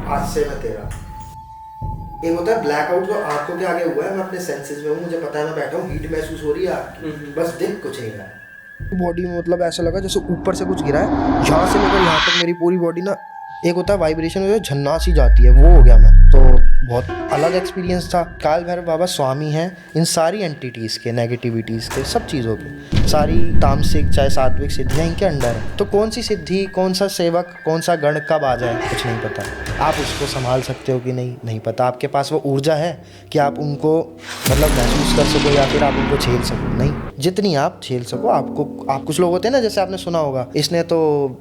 आज से मैं तेरा। एक होता है ब्लैकआउट जो आंखों के आगे हुआ है, मैं अपने सेंसेस में हूँ, मुझे पता है मैं बैठा हूँ, हीट महसूस हो रही है आपकी, बस दिख कुछ नहीं रहा है। बॉडी में मतलब ऐसा लगा जैसे ऊपर से कुछ गिरा है, यहाँ से लेकर यहाँ तक मेरी पूरी बॉडी ना, एक होता है वाइब्रेशन में झन्ना सी जाती है, वो हो गया मैं। तो बहुत अलग एक्सपीरियंस था। काल भैरव बाबा स्वामी हैं इन सारी एंटिटीज़ के, नेगेटिविटीज़ के, सब चीज़ों के। सारी तामसिक चाहे सात्विक सिद्धियाँ इनके अंडर है। तो कौन सी सिद्धि, कौन सा सेवक, कौन सा गण कब आ जाए कुछ नहीं पता। आप उसको संभाल सकते हो कि नहीं पता। आपके पास वो ऊर्जा है कि आप उनको मतलब महसूस कर सको या फिर आप उनको झेल सको, नहीं। जितनी आप झेल सको आपको। आप कुछ लोग होते हैं ना, जैसे आपने सुना होगा, इसने तो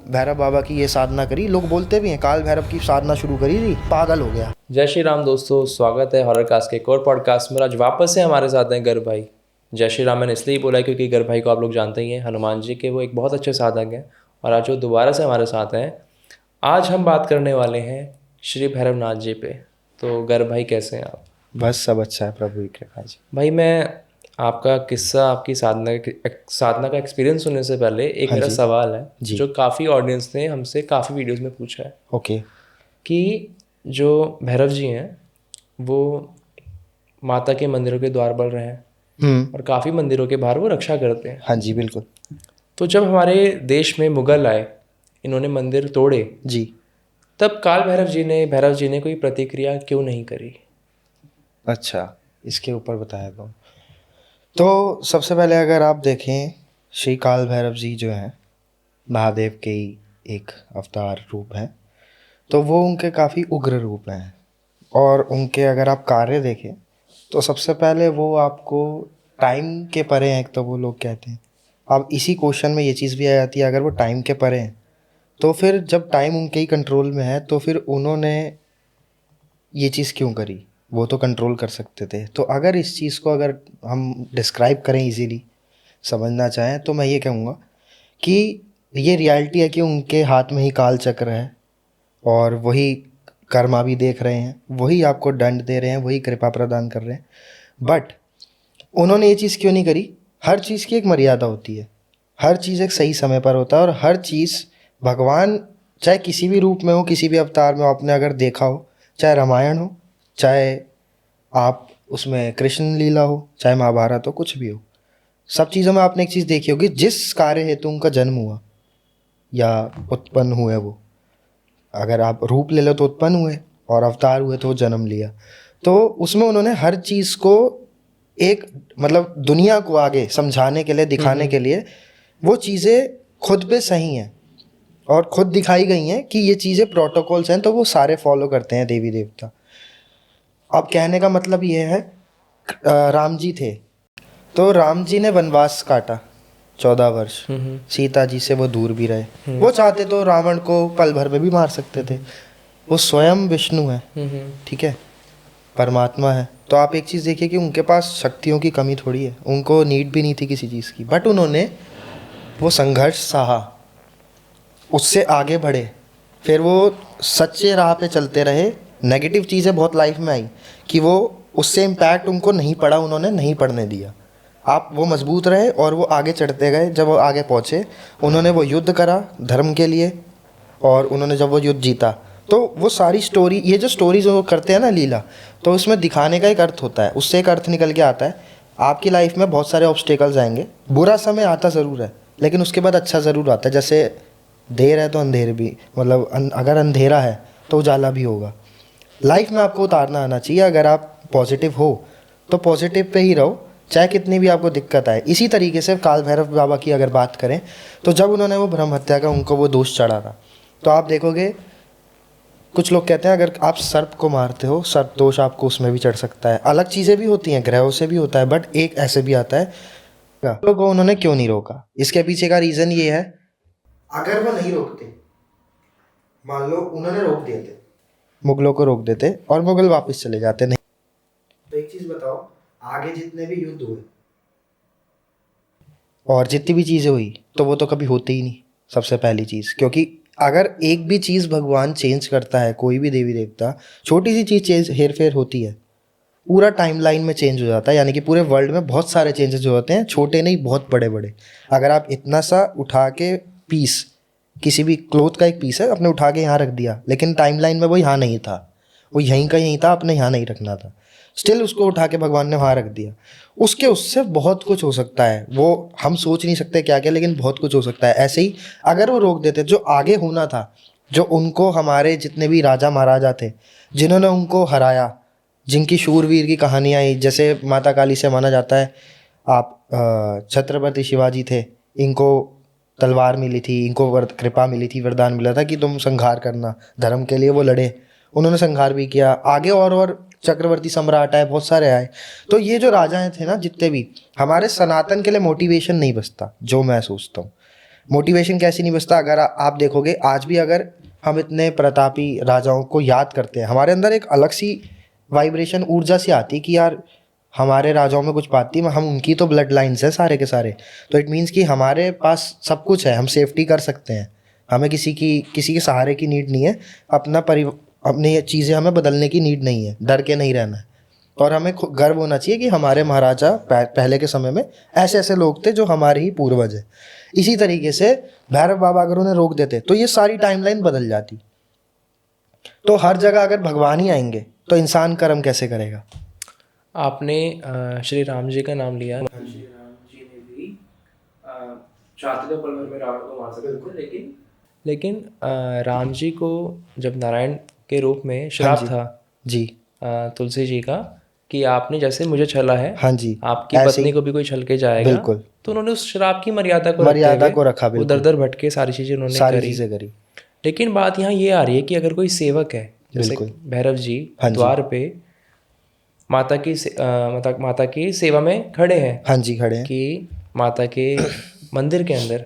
भैरव बाबा की ये साधना करी, लोग बोलते भी हैं काल भैरव की साधना शुरू करी थी, पागल हो गया। जय श्री राम दोस्तों, स्वागत है हॉरर कास्ट के एक और पॉडकास्ट में। आज वापस से हमारे साथ हैं गर्भ भाई। जय श्री राम मैंने इसलिए ही बोला क्योंकि गर्भ भाई को आप लोग जानते ही हैं, हनुमान जी के वो एक बहुत अच्छे साधक हैं और आज वो दोबारा से हमारे साथ हैं। आज हम बात करने वाले हैं श्री भैरवनाथ जी पे। तो गर्भ भाई कैसे हैं आप? बस सब अच्छा है प्रभु की कृपा जी। भाई मैं आपका किस्सा, आपकी साधना का एक्सपीरियंस सुनने से पहले एक मेरा सवाल है जो काफ़ी ऑडियंस ने हमसे काफ़ी वीडियोज़ में पूछा है। ओके। कि जो भैरव जी हैं वो माता के मंदिरों के द्वार बन रहे हैं और काफ़ी मंदिरों के बाहर वो रक्षा करते हैं। हाँ जी बिल्कुल। तो जब हमारे देश में मुगल आए, इन्होंने मंदिर तोड़े जी। तब काल भैरव जी ने कोई प्रतिक्रिया क्यों नहीं करी? अच्छा, इसके ऊपर बताया तो सबसे पहले अगर आप देखें, श्री काल भैरव जी जो हैं महादेव के ही एक अवतार रूप हैं, तो वो उनके काफ़ी उग्र रूप हैं। और उनके अगर आप कार्य देखें तो सबसे पहले वो आपको टाइम के परे हैं, एक तो वो लोग कहते हैं। अब इसी क्वेश्चन में ये चीज़ भी आ जाती है, अगर वो टाइम के परे हैं तो फिर जब टाइम उनके ही कंट्रोल में है तो फिर उन्होंने ये चीज़ क्यों करी? वो तो कंट्रोल कर सकते थे। तो अगर इस चीज़ को अगर हम डिस्क्राइब करें, इजीली समझना चाहें, तो मैं ये कहूँगा कि ये रियलिटी है कि उनके हाथ में ही काल चक्र है और वही कर्मा भी देख रहे हैं, वही आपको दंड दे रहे हैं, वही कृपा प्रदान कर रहे हैं। बट उन्होंने ये चीज़ क्यों नहीं करी? हर चीज़ की एक मर्यादा होती है, हर चीज़ एक सही समय पर होता है। और हर चीज़ भगवान चाहे किसी भी रूप में हो, किसी भी अवतार में हो, आपने अगर देखा हो, चाहे रामायण हो, चाहे आप उसमें कृष्ण लीला हो, चाहे महाभारत हो, कुछ भी हो, सब चीज़ों में आपने एक चीज़ देखी होगी, जिस कार्य हेतु उनका जन्म हुआ या उत्पन्न हुए, वो अगर आप रूप ले लो तो उत्पन्न हुए और अवतार हुए तो जन्म लिया। तो उसमें उन्होंने हर चीज़ को एक मतलब दुनिया को आगे समझाने के लिए, दिखाने के लिए वो चीज़ें खुद पे सही हैं और खुद दिखाई गई हैं कि ये चीज़ें प्रोटोकॉल्स हैं, तो वो सारे फॉलो करते हैं देवी देवता। अब कहने का मतलब ये है, राम जी थे तो राम जी ने वनवास काटा 14 वर्ष, सीता जी से वो दूर भी रहे। वो चाहते तो रावण को पल भर में भी मार सकते थे। वो स्वयं विष्णु है, ठीक है, परमात्मा है। तो आप एक चीज़ देखिए कि उनके पास शक्तियों की कमी थोड़ी है, उनको नीड भी नहीं थी किसी चीज़ की। बट उन्होंने वो संघर्ष सहा, उससे आगे बढ़े, फिर वो सच्चे राह पे चलते रहे। नेगेटिव चीज़ें बहुत लाइफ में आई कि वो उससे इम्पैक्ट उनको नहीं पड़ा, उन्होंने नहीं पड़ने दिया। आप वो मजबूत रहे और वो आगे चढ़ते गए। जब वो आगे पहुँचे, उन्होंने वो युद्ध करा धर्म के लिए और उन्होंने जब वो युद्ध जीता, तो वो सारी स्टोरी, ये जो स्टोरी जो करते हैं ना लीला, तो उसमें दिखाने का एक अर्थ होता है, उससे एक अर्थ निकल के आता है। आपकी लाइफ में बहुत सारे ऑब्स्टेकल्स आएंगे, बुरा समय आता ज़रूर है लेकिन उसके बाद अच्छा ज़रूर आता है। जैसे देर है तो अंधेर भी, मतलब अगर अंधेरा है तो उजाला भी होगा। लाइफ में आपको उतारना आना चाहिए। अगर आप पॉजिटिव हो तो पॉजिटिव पे ही रहो, चाहे कितनी भी आपको दिक्कत आए। इसी तरीके से काल भैरव बाबा की अगर बात करें तो जब उन्होंने वो ब्रह्म हत्या का उनको वो दोष चढ़ा था, तो आप देखोगे कुछ लोग कहते हैं अगर आप सर्प को मारते हो, सर्प दोष आपको उसमें भी चढ़ सकता है। अलग चीज़ें भी होती हैं, ग्रहों से भी होता है, बट एक ऐसे भी आता है। लोगों को उन्होंने क्यों नहीं रोका? इसके पीछे का रीज़न ये है, अगर वो नहीं रोकते, मान लो उन्होंने रोक दिए थे, मुगलों को रोक देते और मुगल वापस चले जाते, नहीं तो एक चीज़ बताओ, आगे जितने भी युद्ध हुए और जितनी भी चीज़ें हुई तो वो तो कभी होती ही नहीं, सबसे पहली चीज़। क्योंकि अगर एक भी चीज़ भगवान चेंज करता है, कोई भी देवी देवता, छोटी सी चीज़ चेंज, हेर फेर होती है, पूरा टाइमलाइन में चेंज हो जाता है। यानी कि पूरे वर्ल्ड में बहुत सारे चेंजेस जो होते हैं, छोटे नहीं बहुत बड़े बड़े। अगर आप इतना सा उठा के पीस किसी भी क्लोथ का एक पीस है, आपने उठा के यहाँ रख दिया, लेकिन टाइमलाइन में वो यहाँ नहीं था, वो यहीं का यहीं था, आपने यहाँ नहीं रखना था, स्टिल उसको उठा के भगवान ने वहाँ रख दिया। उसके उससे बहुत कुछ हो सकता है, वो हम सोच नहीं सकते क्या क्या, लेकिन बहुत कुछ हो सकता है। ऐसे ही अगर वो रोक देते, जो आगे होना था, जो उनको हमारे जितने भी राजा महाराजा थे जिन्होंने उनको हराया, जिनकी शूरवीर की कहानियाँ आई, जैसे माता काली से माना जाता है, आप छत्रपति शिवाजी थे, इनको तलवार मिली थी, इनको कृपा मिली थी, वरदान मिला था कि तुम संहार करना, धर्म के लिए वो लड़े, उन्होंने संहार भी किया। आगे और चक्रवर्ती सम्राट आए, बहुत सारे आए। तो ये जो राजाएं थे ना जितने भी, हमारे सनातन के लिए मोटिवेशन नहीं बचता, जो मैं सोचता हूँ। मोटिवेशन कैसे नहीं बचता, अगर आप देखोगे आज भी अगर हम इतने प्रतापी राजाओं को याद करते हैं, हमारे अंदर एक अलग सी वाइब्रेशन, ऊर्जा सी आती कि यार हमारे राजाओं में कुछ बात थी, हम उनकी तो ब्लड लाइन्स है सारे के सारे, तो इट मीन्स कि हमारे पास सब कुछ है, हम सेफ्टी कर सकते हैं, हमें किसी के सहारे की नीड नहीं है, अपनी ये चीज़ें हमें बदलने की नीड नहीं है, डर के नहीं रहना है। और हमें गर्व होना चाहिए कि हमारे महाराजा पहले के समय में ऐसे ऐसे लोग थे जो हमारे ही पूर्वज हैं। इसी तरीके से भैरव बाबा अगर उन्हें रोक देते तो ये सारी टाइमलाइन बदल जाती। तो हर जगह अगर भगवान ही आएंगे तो इंसान कर्म कैसे करेगा। आपने श्री राम जी का नाम लिया। श्री राम जी ने भी चाहते तो पल भर में रावण को मार सकते थे, लेकिन राम जी को जब नारायण के रूप में श्राप था जी तुलसी जी का कि आपने जैसे मुझे छला है, हाँ जी, आपकी पत्नी को भी कोई छल के जाएगा, बिल्कुल, तो उन्होंने उस श्राप की मर्यादा को रखा, वो दर दर भटके सारी चीज़ें उन्होंने करी। लेकिन बात यहाँ ये आ रही है कि अगर कोई सेवक है, जैसे भैरव जी द्वार पे माता की सेवा में खड़े हैं, हाँ जी खड़े हैं, कि माता के मंदिर के अंदर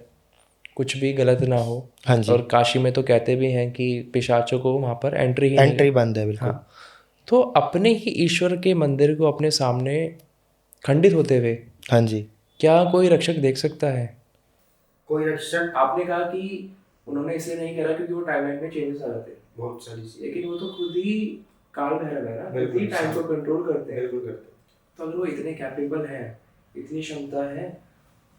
कुछ भी गलत ना हो। हाँ जी, और काशी में तो कहते भी हैं कि पिशाचों को वहाँ पर एंट्री बंद है, बिल्कुल। हाँ, तो अपने ही ईश्वर के मंदिर को अपने सामने खंडित होते हुए, हाँ जी, क्या कोई रक्षक देख सकता है? कोई रक्षक, आपने कहा कि उन्होंने इसलिए नहीं करा क्योंकि वो टाइमलाइन में चेंजेस आ रहे थे बहुत सारी चीजें, लेकिन वो तो खुद ही काल भैरव है ना, खुद ही टाइम को कंट्रोल करते हैं। बिल्कुल करते हैं। तो अगर वो इतने कैपेबल है, इतनी क्षमता है,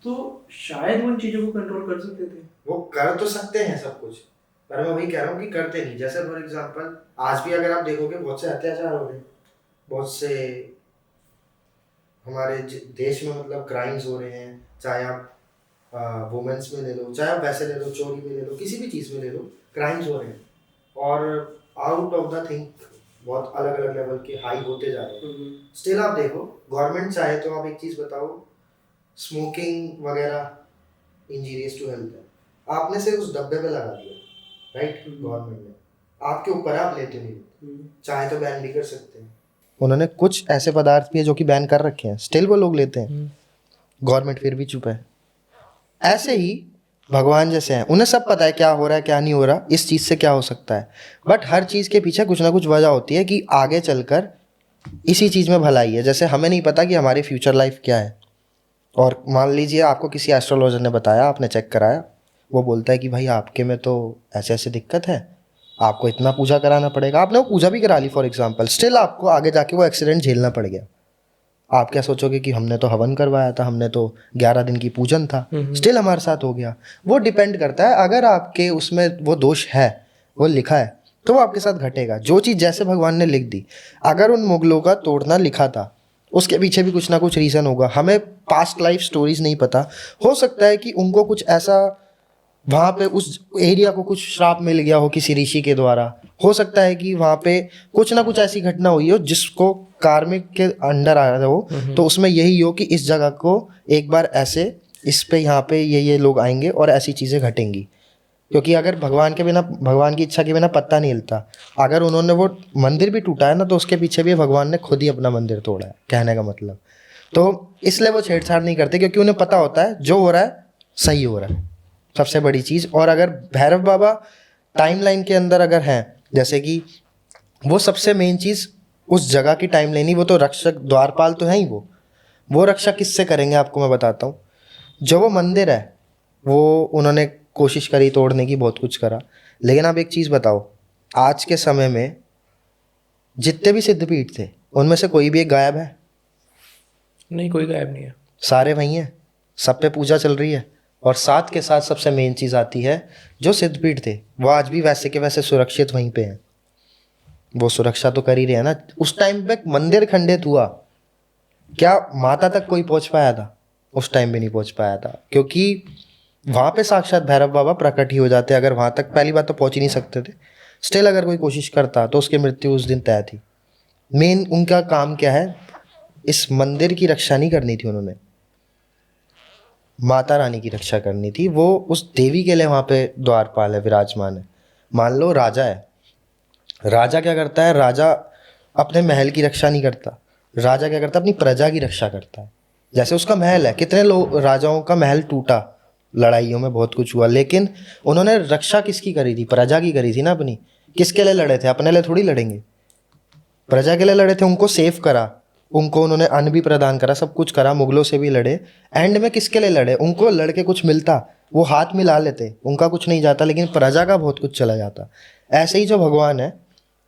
तो शायद उन चीजों को कंट्रोल कर सकते थे। वो कर तो सकते हैं सब कुछ, पर मैं वही कह रहा हूँ कि करते नहीं। जैसे फॉर एग्जांपल आज भी अगर आप देखोगे बहुत से अत्याचार हो रहे हैं, बहुत से हमारे देश में मतलब क्राइम्स हो रहे हैं, चाहे आप वुमेन्स में ले लो, चाहे आप वैसे ले लो, चोरी में ले लो, किसी भी चीज़ में ले लो, क्राइम्स हो रहे हैं और आउट ऑफ द थिंक बहुत अलग अलग लेवल के हाई होते जा रहे हैं। स्टिल आप देखो, गवर्नमेंट चाहे तो आप एक चीज़ बताओ, स्मोकिंग वगैरह इंजीरियस टू हेल्थ है, आपने से उस डब्बे पे लगा दिया, राइट, गवर्नमेंट ने, आपके ऊपर आप लेते नहीं, चाहे तो बैन भी कर सकते हैं। उन्होंने कुछ ऐसे पदार्थ भी है जो कि बैन कर रखे हैं, स्टिल वो लोग लेते हैं, गवर्नमेंट फिर भी चुप है। ऐसे ही भगवान जैसे हैं, उन्हें सब पता है क्या हो रहा है क्या नहीं हो रहा, इस चीज़ से क्या हो सकता है, बट हर चीज़ के पीछे कुछ ना कुछ वजह होती है कि आगे चलकर इसी चीज़ में भलाई है। जैसे हमें नहीं पता कि हमारी फ्यूचर लाइफ क्या है, और मान लीजिए आपको किसी एस्ट्रोलॉजर ने बताया, आपने चेक कराया, वो बोलता है कि भाई आपके में तो ऐसे ऐसे दिक्कत है, आपको इतना पूजा कराना पड़ेगा, आपने वो पूजा भी करा ली फॉर एग्जांपल, स्टिल आपको आगे जाके वो एक्सीडेंट झेलना पड़ गया। आप क्या सोचोगे कि हमने तो हवन करवाया था, हमने तो 11 दिन की पूजन था, स्टिल हमारे साथ हो गया। वो डिपेंड करता है, अगर आपके उसमें वो दोष है, वो लिखा है, तो वो आपके साथ घटेगा। जो चीज़ जैसे भगवान ने लिख दी, अगर उन मुगलों का तोड़ना लिखा था, उसके पीछे भी कुछ ना कुछ रीज़न होगा। हमें पास्ट लाइफ स्टोरीज नहीं पता, हो सकता है कि उनको कुछ ऐसा वहाँ पे उस एरिया को कुछ श्राप मिल गया हो किसी ऋषि के द्वारा, हो सकता है कि वहाँ पे कुछ ना कुछ ऐसी घटना हुई हो जिसको कार्मिक के अंडर आ रहा हो, तो उसमें यही हो कि इस जगह को एक बार ऐसे, इस पे यहाँ पे ये लोग आएंगे और ऐसी चीज़ें घटेंगी। क्योंकि अगर भगवान के बिना, भगवान की इच्छा के बिना पत्ता नहीं हिलता। अगर उन्होंने वो मंदिर भी टूटा है ना, तो उसके पीछे भी भगवान ने खुद ही अपना मंदिर तोड़ा है, कहने का मतलब। तो इसलिए वो छेड़छाड़ नहीं करते, क्योंकि उन्हें पता होता है जो हो रहा है सही हो रहा है, सबसे बड़ी चीज़। और अगर भैरव बाबा टाइमलाइन के अंदर अगर हैं, जैसे कि वो सबसे मेन चीज़ उस जगह की टाइमलाइन ही, वो तो रक्षक द्वारपाल तो है ही, वो रक्षक किससे करेंगे आपको मैं बताता हूँ। जो वो मंदिर है वो उन्होंने कोशिश करी तोड़ने की, बहुत कुछ करा, लेकिन आप एक चीज़ बताओ, आज के समय में जितने भी सिद्धपीठ थे उनमें से कोई भी एक गायब है? नहीं, कोई गायब नहीं है, सारे वहीं हैं, सब पे पूजा चल रही है, और साथ के साथ सबसे मेन चीज़ आती है, जो सिद्धपीठ थे वो आज भी वैसे के वैसे सुरक्षित वहीं पे हैं। वो सुरक्षा तो कर ही रहे हैं ना। उस टाइम पे मंदिर खंडित हुआ, क्या माता तक कोई पहुंच पाया था? उस टाइम भी नहीं पहुंच पाया था, क्योंकि वहां पे साक्षात भैरव बाबा प्रकट ही हो जाते। अगर वहां तक पहली बात तो पहुंच ही नहीं सकते थे। स्टिल अगर कोई कोशिश करता तो उसकी मृत्यु उस दिन तय थी। मेन उनका काम क्या है, इस मंदिर की रक्षा नहीं करनी थी उन्होंने, माता रानी की रक्षा करनी थी। वो उस देवी के लिए वहां पे द्वारपाल है, विराजमान है। मान लो राजा है, राजा क्या करता है? राजा अपने महल की रक्षा नहीं करता, राजा क्या करता है? अपनी प्रजा की रक्षा करता है। जैसे उसका महल है, कितने लोग, राजाओं का महल टूटा, लड़ाइयों में बहुत कुछ हुआ, लेकिन उन्होंने रक्षा किसकी करी थी? प्रजा की करी थी ना अपनी। किसके लिए लड़े थे? अपने लिए थोड़ी लड़ेंगे, प्रजा के लिए लड़े थे। उनको सेव करा, उनको उन्होंने अन्न भी प्रदान करा, सब कुछ करा, मुगलों से भी लड़े। एंड में किसके लिए लड़े? उनको लड़के कुछ मिलता, वो हाथ मिला लेते, उनका कुछ नहीं जाता, लेकिन प्रजा का बहुत कुछ चला जाता। ऐसे ही जो भगवान है,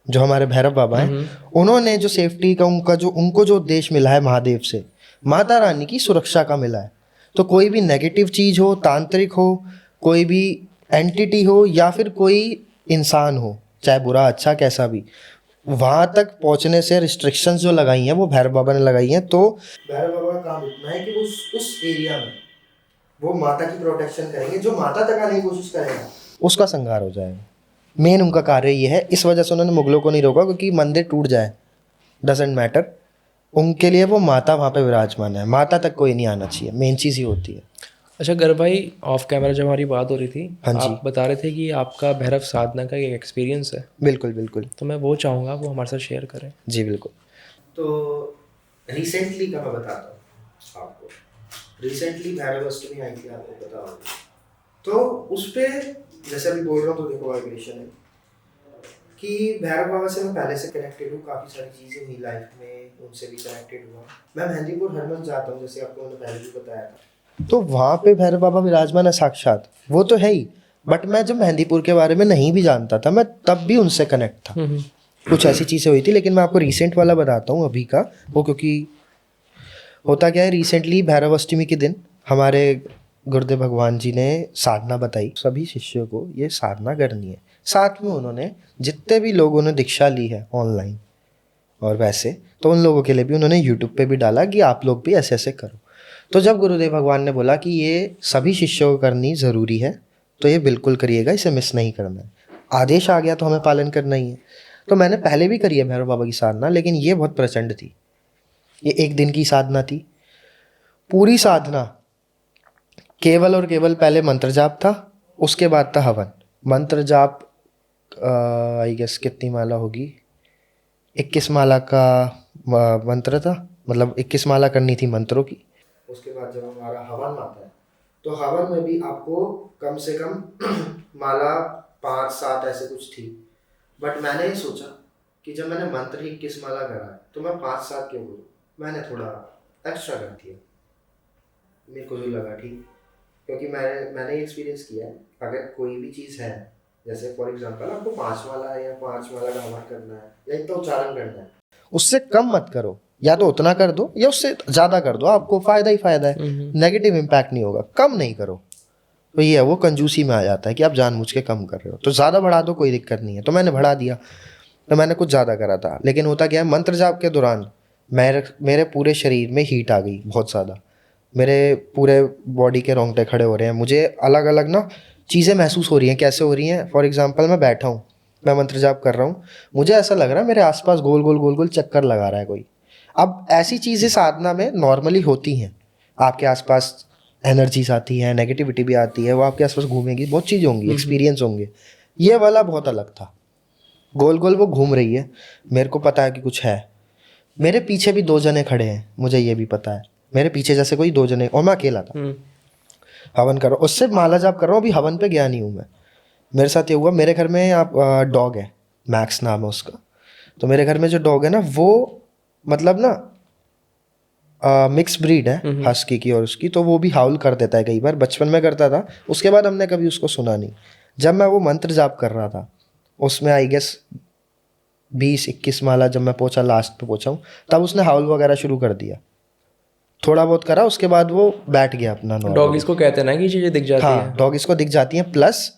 जो हमारे भैरव बाबा हैं, उन्होंने जो सेफ्टी का उनका जो उनको जो उद्देश्य मिला है महादेव से, माता रानी की सुरक्षा का मिला है। तो कोई भी नेगेटिव चीज हो, तांत्रिक हो, कोई भी एंटिटी हो, या फिर कोई इंसान हो, चाहे बुरा अच्छा कैसा भी, वहां तक पहुंचने से रिस्ट्रिक्शंस जो लगाई हैं वो भैरव बाबा ने लगाई हैं। तो भैरव बाबा का काम इतना है कि उस एरिया में वो माता की प्रोटेक्शन करेंगे। जो माता तक आने की कोशिश करेगा उसका संहार हो जाएगा। मेन उनका कार्य ये है। इस वजह से उन्होंने मुगलों को नहीं रोका, क्योंकि मंदिर टूट जाए डजेंट मैटर, उनके लिए वो माता वहाँ पे विराजमान है। माता तक कोई नहीं आना चाहिए, मेन चीज़ ही होती है। अच्छा गर भाई, ऑफ कैमरा जब हमारी बात हो रही थी, हाँ जी। आप बता रहे थे कि आपका भैरव साधना का एक एक्सपीरियंस है, बिल्कुल बिल्कुल। तो मैं वो चाहूँगा वो हमारे साथ शेयर करें। जी बिल्कुल। तो रिसेंटली का मैं बताता हूँ आपको। रिसेंटली भैरव अष्टमी आई थी, आपको पता होगा। तो उस पर जैसे अभी बोल रहा हूँ तो देखो वाइब्रेशन है कि भैरव बाबा से मैं पहले से कनेक्टेड हूँ। काफ़ी सारी चीज़ें हुई लाइफ में, उनसे भी कनेक्टेड हुआ। मैं मेहंदीपुर हर मंथ जाता हूँ, जैसे आपको मैंने पहले भी बताया था। तो वहाँ पे भैरव बाबा विराजमान है साक्षात, वो तो है ही। बट मैं जब मेहंदीपुर के बारे में नहीं भी जानता था, मैं तब भी उनसे कनेक्ट था। कुछ ऐसी चीज़ें हुई थी। लेकिन मैं आपको रिसेंट वाला बताता हूँ अभी का। वो क्योंकि होता क्या है, रिसेंटली भैरव अष्टमी के दिन हमारे गुरुदेव भगवान जी ने साधना बताई। सभी शिष्यों को ये साधना करनी है। साथ में उन्होंने जितने भी लोगों ने दीक्षा ली है ऑनलाइन और वैसे, तो उन लोगों के लिए भी उन्होंने यूट्यूब पे भी डाला कि आप लोग भी ऐसे ऐसे करो। तो जब गुरुदेव भगवान ने बोला कि ये सभी शिष्यों को करनी ज़रूरी है, तो ये बिल्कुल करिएगा, इसे मिस नहीं करना है। आदेश आ गया तो हमें पालन करना ही है। तो मैंने पहले भी करी है भैरव बाबा की साधना, लेकिन ये बहुत प्रचंड थी। ये एक दिन की साधना थी। पूरी साधना केवल और केवल पहले मंत्र जाप था, उसके बाद था हवन। मंत्र जाप आई गेस कितनी माला होगी, 21 माला का मंत्र था, मतलब 21 माला करनी थी मंत्रों की। उसके बाद जब हमारा हवन आता है, तो हवन में भी आपको कम से कम माला 5-7 ऐसे कुछ थी। बट मैंने ये सोचा कि जब मैंने मंत्र ही 21 माला करा है, तो मैं 5-7 क्यों करूँ? मैंने थोड़ा एक्स्ट्रा कर दिया, मेरे को जो लगा ठीक। क्योंकि मैंने एक्सपीरियंस किया है, अगर कोई भी चीज़ है, जैसे फॉर एग्जांपल आपको 5 माला है या 5 माला का हवन करना है या इतना उच्चारण करना है, उससे कम मत करो। या तो उतना कर दो या उससे ज़्यादा कर दो, आपको फ़ायदा ही फ़ायदा है, नेगेटिव इम्पैक्ट नहीं होगा। कम नहीं करो। तो ये है, वो कंजूसी में आ जाता है कि आप जानबूझ के कम कर रहे हो। तो ज़्यादा बढ़ा दो, कोई दिक्कत नहीं है। तो मैंने बढ़ा दिया, तो मैंने कुछ ज़्यादा करा था। लेकिन होता क्या है, मंत्र जाप के दौरान मेरे पूरे शरीर में हीट आ गई बहुत ज़्यादा। मेरे पूरे बॉडी के रोंगटे खड़े हो रहे हैं, मुझे अलग अलग ना चीज़ें महसूस हो रही हैं। कैसे हो रही हैं? फॉर एग्जांपल मैं बैठा हूँ, मैं मंत्र जाप कर रहा हूँ, मुझे ऐसा लग रहा है मेरे आसपास गोल गोल गोल गोल चक्कर लगा रहा है कोई। अब ऐसी चीज़ें साधना में नॉर्मली होती हैं। आपके आसपास एनर्जीज आती हैं, नेगेटिविटी भी आती है, वो आपके आसपास घूमेगी, बहुत चीज़ें होंगी, एक्सपीरियंस होंगे। ये वाला बहुत अलग था। गोल गोल वो घूम रही है, मेरे को पता है कि कुछ है। मेरे पीछे भी 2 जने खड़े हैं, मुझे ये भी पता है। मेरे पीछे जैसे कोई 2 जने, और मैं अकेला था। हवन कर रहा हूँ, उससे माला जाप कर रहा हूँ। अभी हवन पे गया नहीं हूँ मैं। मेरे साथ ये हुआ, मेरे घर में आप डॉग है, मैक्स नाम है उसका। तो मेरे घर में जो डॉग है ना, वो मतलब ना मिक्स ब्रीड है, हस्की की और उसकी। तो वो भी हाउल कर देता है कई बार, बचपन में करता था, उसके बाद हमने कभी उसको सुना नहीं। जब मैं वो मंत्र जाप कर रहा था, उसमें आई गेस 20-21 माला जब मैं पहुंचा, लास्ट पे पहुंचा हूँ, तब उसने हाउल वगैरह शुरू कर दिया। थोड़ा बहुत करा, उसके बाद वो बैठ गया अपना नॉर्मल। डॉग इसको कहते हैं ना कि चीज़ें दिख जाती हाँ, हैं। डॉग इसको दिख जाती हैं। प्लस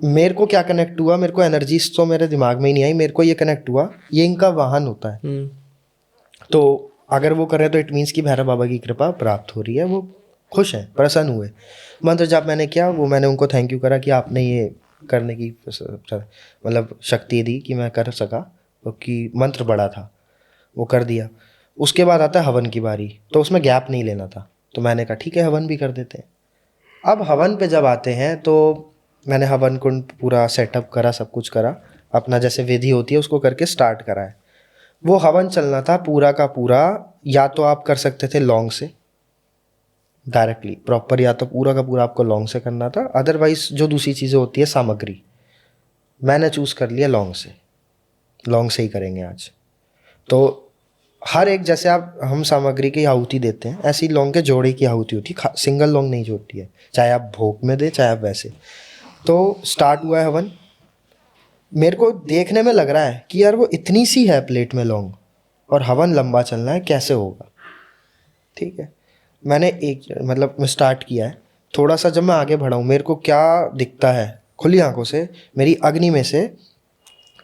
मेरे को क्या कनेक्ट हुआ, मेरे को एनर्जीज तो मेरे दिमाग में ही नहीं आई, मेरे को ये कनेक्ट हुआ ये इनका वाहन होता है। तो अगर वो करे तो इट मीन्स कि भैरव बाबा की कृपा प्राप्त हो रही है, वो खुश हैं, प्रसन्न हुए। मंत्र जाप मैंने किया, वो मैंने उनको थैंक यू करा कि आपने ये करने की मतलब शक्ति दी कि मैं कर सका, क्योंकि मंत्र बड़ा था, वो कर दिया। उसके बाद आता है हवन की बारी, तो उसमें गैप नहीं लेना था, तो मैंने कहा ठीक है हवन भी कर देते हैं। अब हवन पे जब आते हैं तो मैंने हवन कुंड पूरा सेटअप करा, सब कुछ करा, अपना जैसे विधि होती है उसको करके स्टार्ट करा है। वो हवन चलना था पूरा का पूरा, या तो आप कर सकते थे लौंग से डायरेक्टली प्रॉपर, या तो पूरा का पूरा आपको लौंग से करना था। अदरवाइज जो दूसरी चीज़ें होती है सामग्री, मैंने चूज़ कर लिया लौंग से, लौंग से ही करेंगे आज। तो हर एक जैसे आप हम सामग्री की आहुति देते हैं, ऐसी लौंग के जोड़े की आहुति होती है, सिंगल लौंग नहीं जोड़ती है, चाहे आप भोग में दे चाहे आप वैसे। तो स्टार्ट हुआ है हवन। मेरे को देखने में लग रहा है कि यार वो इतनी सी है प्लेट में लौंग और हवन लंबा चलना है, कैसे होगा। ठीक है, मैंने एक मतलब मैं स्टार्ट किया है। थोड़ा सा जब मैं आगे बढ़ा हूँ, मेरे को क्या दिखता है खुली आंखों से, मेरी अग्नि में से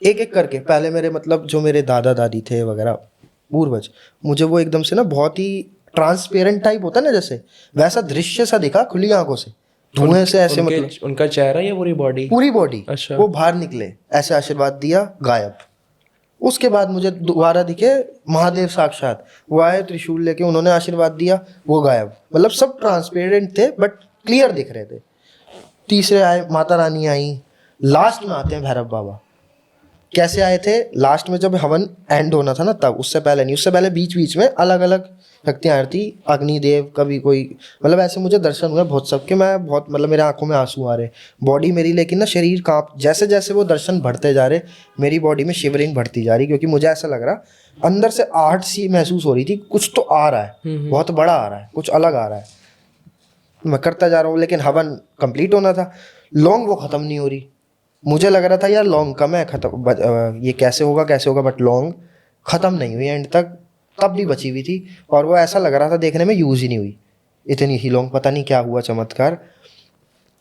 एक एक करके, पहले मेरे मतलब जो मेरे दादा दादी थे वगैरह पूर्वज, मुझे वो एकदम से ना बहुत ही ट्रांसपेरेंट टाइप होता है ना, जैसे वैसा दृश्य सा दिखा खुली आंखों से, धुएं से ऐसे, मतलब उनका चेहरा या पूरी बॉडी? पूरी बॉडी। अच्छा। वो बाहर निकले, ऐसे आशीर्वाद दिया, गायब। उसके बाद मुझे दोबारा दिखे महादेव साक्षात, वो आए त्रिशूल लेके, उन्होंने आशीर्वाद दिया, वो गायब। मतलब सब ट्रांसपेरेंट थे बट क्लियर दिख रहे थे। तीसरे आए माता रानी आई, लास्ट में आते हैं भैरव बाबा। कैसे आए थे? लास्ट में जब हवन एंड होना था ना तब, उससे पहले नहीं, उससे पहले बीच बीच में अलग अलग शक्तियाँ आ रही थी। अग्निदेव कभी कोई, मतलब ऐसे मुझे दर्शन हुए बहुत सबके, मैं बहुत मतलब मेरे आंखों में आंसू आ रहे, बॉडी मेरी, लेकिन ना शरीर कांप, जैसे जैसे वो दर्शन बढ़ते जा रहे मेरी बॉडी में शिवरिंग बढ़ती जा रही, क्योंकि मुझे ऐसा लग रहा अंदर से आहट सी महसूस हो रही थी, कुछ तो आ रहा है, बहुत बड़ा आ रहा है, कुछ अलग आ रहा है। मैं करता जा रहा हूँ, लेकिन हवन कंप्लीट होना था, लौंग वो ख़त्म नहीं हो रही। मुझे लग रहा था यार लौंग कम है, खत्म, ये कैसे होगा कैसे होगा, बट लौंग ख़त्म नहीं हुई एंड तक, तब भी बची हुई थी। और वो ऐसा लग रहा था देखने में यूज़ ही नहीं हुई, इतनी ही लौंग। पता नहीं क्या हुआ चमत्कार,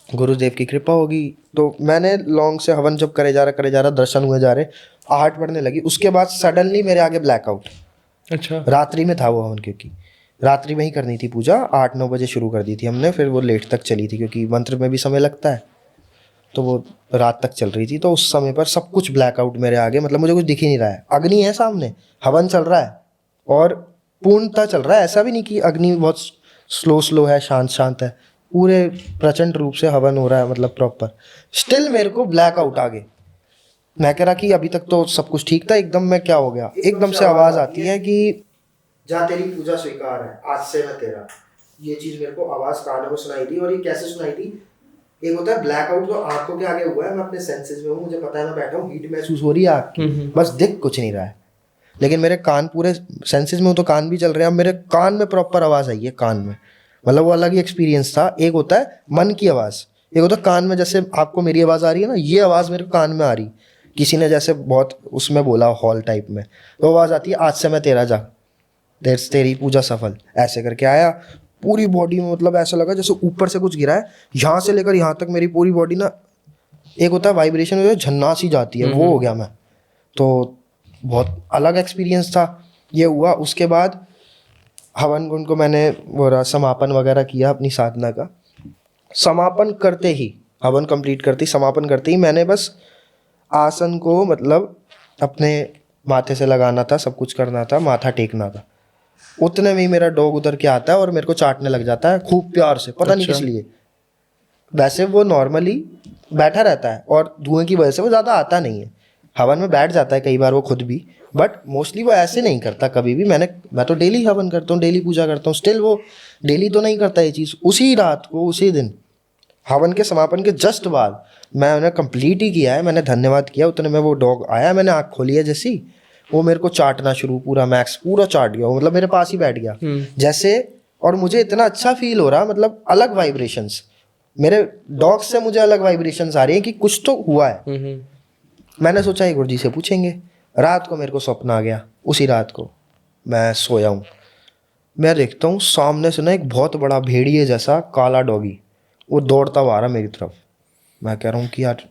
गुरुदेव की कृपा होगी। तो मैंने लौंग से हवन जब करे जा रहा, दर्शन हुए जा रहे, आहट बढ़ने लगी। उसके बाद सडनली मेरे आगे ब्लैकआउट। अच्छा। रात्रि में था वो हवन, क्योंकि रात्रि में ही करनी थी पूजा, 8-9 बजे शुरू कर दी थी हमने, फिर वो लेट तक चली थी क्योंकि मंत्र में भी समय लगता है, तो वो रात तक चल रही थी। तो उस समय पर सब कुछ ब्लैकआउट मेरे आगे, मतलब मुझे कुछ दिख ही नहीं रहा है। अग्नि है सामने, हवन चल रहा है और पूर्णतः चल रहा है, ऐसा भी नहीं कि अग्नि बहुत स्लो है, शांत है, पूरे प्रचंड रूप से हवन हो रहा है, मतलब प्रॉपर। स्टिल मेरे को ब्लैकआउट आ गए। मैं कह रहा कि अभी तक तो सब कुछ ठीक था, एकदम में क्या हो गया, एकदम से आवाज़ आती है कि जा तेरी पूजा स्वीकार है, आज से मैं तेरा। ये चीज़ मेरे को आवाज़ कानों में सुनाई दी। और ये कैसे सुनाई दी? एक होता है ब्लैकआउट जो आंखों के आगे हुआ है, मैं अपने सेंसेस में हूँ, मुझे पता है मैं बैठा हूँ, हीट महसूस हो रही है आँख की, बस दिख कुछ नहीं रहा है, लेकिन मेरे कान पूरे सेंसेस में हूँ, तो कान भी चल रहे हैं। अब मेरे कान में प्रॉपर आवाज़ आई है, कान में, मतलब वो अलग ही एक्सपीरियंस था। एक होता है मन की आवाज़, एक होता है कान में, जैसे आपको मेरी आवाज़ आ रही है ना, ये आवाज़ मेरे कान में आ रही, किसी ने जैसे बहुत उसमें बोला हॉल टाइप में, तो आवाज़ आती है आज से मैं तेरा, जा तेरी पूजा सफल, ऐसे करके आया। पूरी बॉडी में मतलब ऐसा लगा जैसे ऊपर से कुछ गिरा है, यहाँ से लेकर यहाँ तक मेरी पूरी बॉडी ना, एक होता है वाइब्रेशन में झन्ना सी जाती है, वो हो गया मैं। तो बहुत अलग एक्सपीरियंस था ये हुआ। उसके बाद हवन कुंड को मैंने वो समापन वगैरह किया अपनी साधना का। समापन करते ही, हवन कंप्लीट करते ही, समापन करते ही मैंने बस आसन को मतलब अपने माथे से लगाना था, सब कुछ करना था, माथा टेकना था। उतने में ही मेरा डॉग उधर के आता है और मेरे को चाटने लग जाता है खूब प्यार से, पता नहीं किस लिए। वैसे वो नॉर्मली बैठा रहता है और धुएं की वजह से वो ज़्यादा आता नहीं है, हवन में बैठ जाता है कई बार वो खुद भी, बट मोस्टली वो ऐसे नहीं करता कभी भी। मैं तो डेली हवन करता हूँ, डेली पूजा करता हूँ, स्टिल वो डेली तो नहीं करता ये चीज़। उसी रात को, उसी दिन हवन के समापन के जस्ट बाद मैंने कंप्लीट ही किया है, मैंने धन्यवाद किया, उतने में वो डॉग आया, मैंने आँख खोली है जैसी, वो मेरे को चाटना शुरू, पूरा मैक्स पूरा चाट गया, मतलब मेरे पास ही बैठ गया जैसे। और मुझे इतना अच्छा फील हो रहा, मतलब अलग वाइब्रेशंस, मेरे डॉग से मुझे अलग वाइब्रेशंस आ रही हैं कि कुछ तो हुआ है। मैंने सोचा ये गुरुजी से पूछेंगे। रात को मेरे को स्वप्न आ गया, उसी रात को मैं सोया हूँ, मैं देखता हूँ सामने से ना एक बहुत बड़ा भेड़िए जैसा काला डॉगी वो दौड़ता हुआ आ रहा मेरी तरफ। मैं कह रहा हूँ कि यार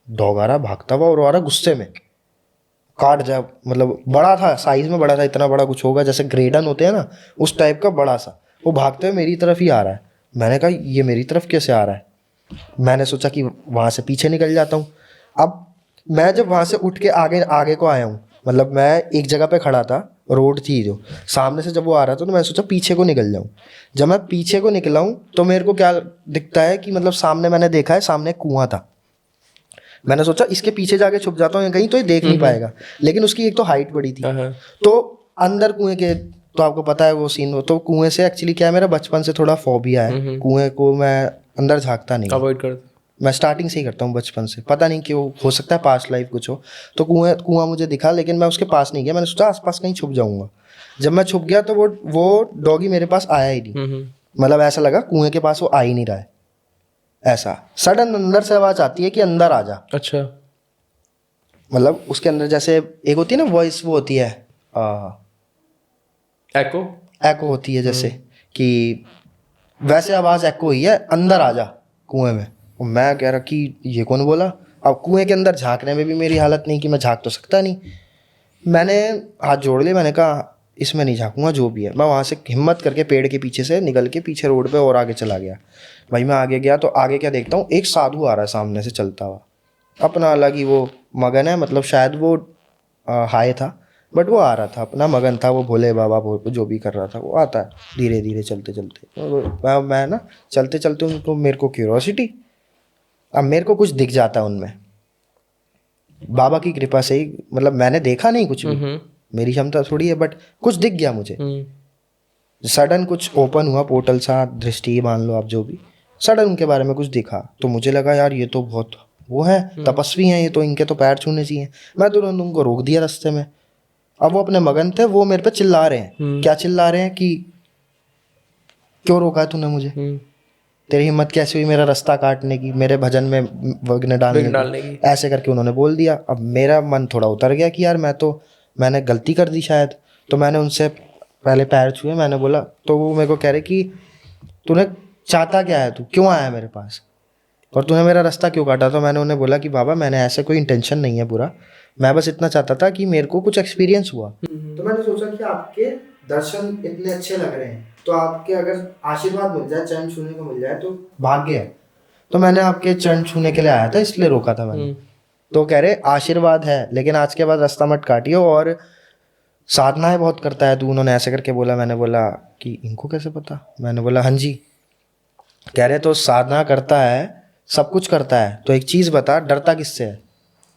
डॉग आ रहा, भागता हुआ और आ रहा गुस्से में, काट जा, मतलब बड़ा था, साइज में बड़ा था, इतना बड़ा कुछ होगा जैसे ग्रेडन होते हैं ना उस टाइप का बड़ा सा। वो भागते हुए मेरी तरफ ही आ रहा है। मैंने कहा ये मेरी तरफ कैसे आ रहा है। मैंने सोचा कि वहाँ से पीछे निकल जाता हूँ। अब मैं जब वहाँ से उठ के आगे आगे को आया हूँ, मतलब मैं एक जगह पे खड़ा था, रोड थी जो सामने से, जब वो आ रहा था तो मैं सोचा पीछे को निकल जाऊँ। जब मैं पीछे को निकला हूँ तो मेरे को क्या दिखता है कि मतलब सामने मैंने देखा है, सामने एक कुआं था। मैंने सोचा इसके पीछे जाके छुप जाता हूँ कहीं तो ये देख नहीं पाएगा, लेकिन उसकी एक तो हाइट बड़ी थी। हाँ। तो अंदर कुएं के, तो आपको पता है वो सीन, वो तो कुएं से एक्चुअली क्या है, मेरा बचपन से थोड़ा फोबिया है, कुएं को मैं अंदर झांकता नहीं हूँ। अवॉइड कर। मैं स्टार्टिंग से ही करता हूँ बचपन से, पता नहीं क्यों, हो सकता है पास्ट लाइफ कुछ हो। तो कुआं मुझे दिखा, लेकिन मैं उसके पास नहीं गया, मैंने सोचा आसपास कहीं छुप जाऊंगा। जब मैं छुप गया तो वो डॉगी मेरे पास आया ही नहीं। मतलब ऐसा लगा कुएं के पास वो आ ही नहीं रहा है। ऐसा सडन अंदर से आवाज आती है कि अंदर आ जा। अच्छा। मतलब उसके अंदर जैसे एक होती है ना वॉइस, वो होती है एको। एको होती है जैसे कि वैसे आवाज एको हुई है, अंदर आ जा कुएं में। और मैं कह रहा कि ये कौन बोला। अब कुएं के अंदर झांकने में भी मेरी हालत नहीं कि मैं झांक तो सकता नहीं। मैंने हाथ जोड़ लिए, मैंने कहा इसमें नहीं झांकूंगा, जो भी है। मैं वहाँ से हिम्मत करके पेड़ के पीछे से निकल के पीछे रोड पे और आगे चला गया। भाई मैं आगे गया तो आगे क्या देखता हूँ, एक साधु आ रहा है सामने से चलता हुआ, अपना अलग ही वो मगन है, मतलब शायद वो हाय था, बट वो आ रहा था, अपना मगन था, वो भोले बाबा जो भी कर रहा था वो आता है धीरे धीरे चलते चलते। मैं ना चलते चलते उनको, मेरे को क्यूरोसिटी, अब मेरे को कुछ दिख जाता है उनमें, बाबा की कृपा से ही, मतलब मैंने देखा नहीं कुछ भी, मेरी क्षमता थोड़ी है, बट कुछ दिख गया मुझे। सडन कुछ ओपन हुआ पोर्टल सा, दृष्टि मान लो आप, जो भी सडन उनके बारे में कुछ दिखा तो मुझे लगा यार ये तो बहुत वो है, तपस्वी हैं ये तो, इनके तो पैर छूने चाहिए। मैं तुरंत उनको रोक दिया रास्ते में। अब वो अपने मगन थे, वो मेरे पे चिल्ला रहे हैं। क्या चिल्ला रहे हैं कि क्यों रोका है तूने मुझे, तेरी हिम्मत कैसे हुई मेरा रास्ता काटने की, मेरे भजन में विघ्न डालने की। ऐसे करके उन्होंने बोल दिया। अब मेरा मन थोड़ा उतर गया कि यार मैंने गलती कर दी शायद। तो मैंने उनसे पहले पैर छुए, मैंने बोला, तो वो मेरे को कह रहे कि तूने चाहता क्या है, तू क्यों आया मेरे पास, और तूने मेरा रास्ता क्यों काटा। तो मैंने उन्हें बोला कि बाबा मैंने ऐसे कोई इंटेंशन नहीं है बुरा, मैं बस इतना चाहता था कि मेरे को कुछ एक्सपीरियंस हुआ। तो मैंने सोचा कि आपके दर्शन इतने अच्छे लग रहे हैं, तो आपके अगर आशीर्वाद मिल जाए, चरण छूने को मिल जाए तो भाग्य है। तो मैंने आपके चरण छूने के लिए आया था, इसलिए रोका था मैंने। तो कह रहे आशीर्वाद है, लेकिन आज के बाद रास्ता मत काटियो, और साधनाएं बहुत करता है तू, उन्होंने ऐसे करके बोला। मैंने बोला कि इनको कैसे पता, मैंने बोला हाँ जी। कह रहे तो साधना करता है, सब कुछ करता है, तो एक चीज़ बता डरता किससे है।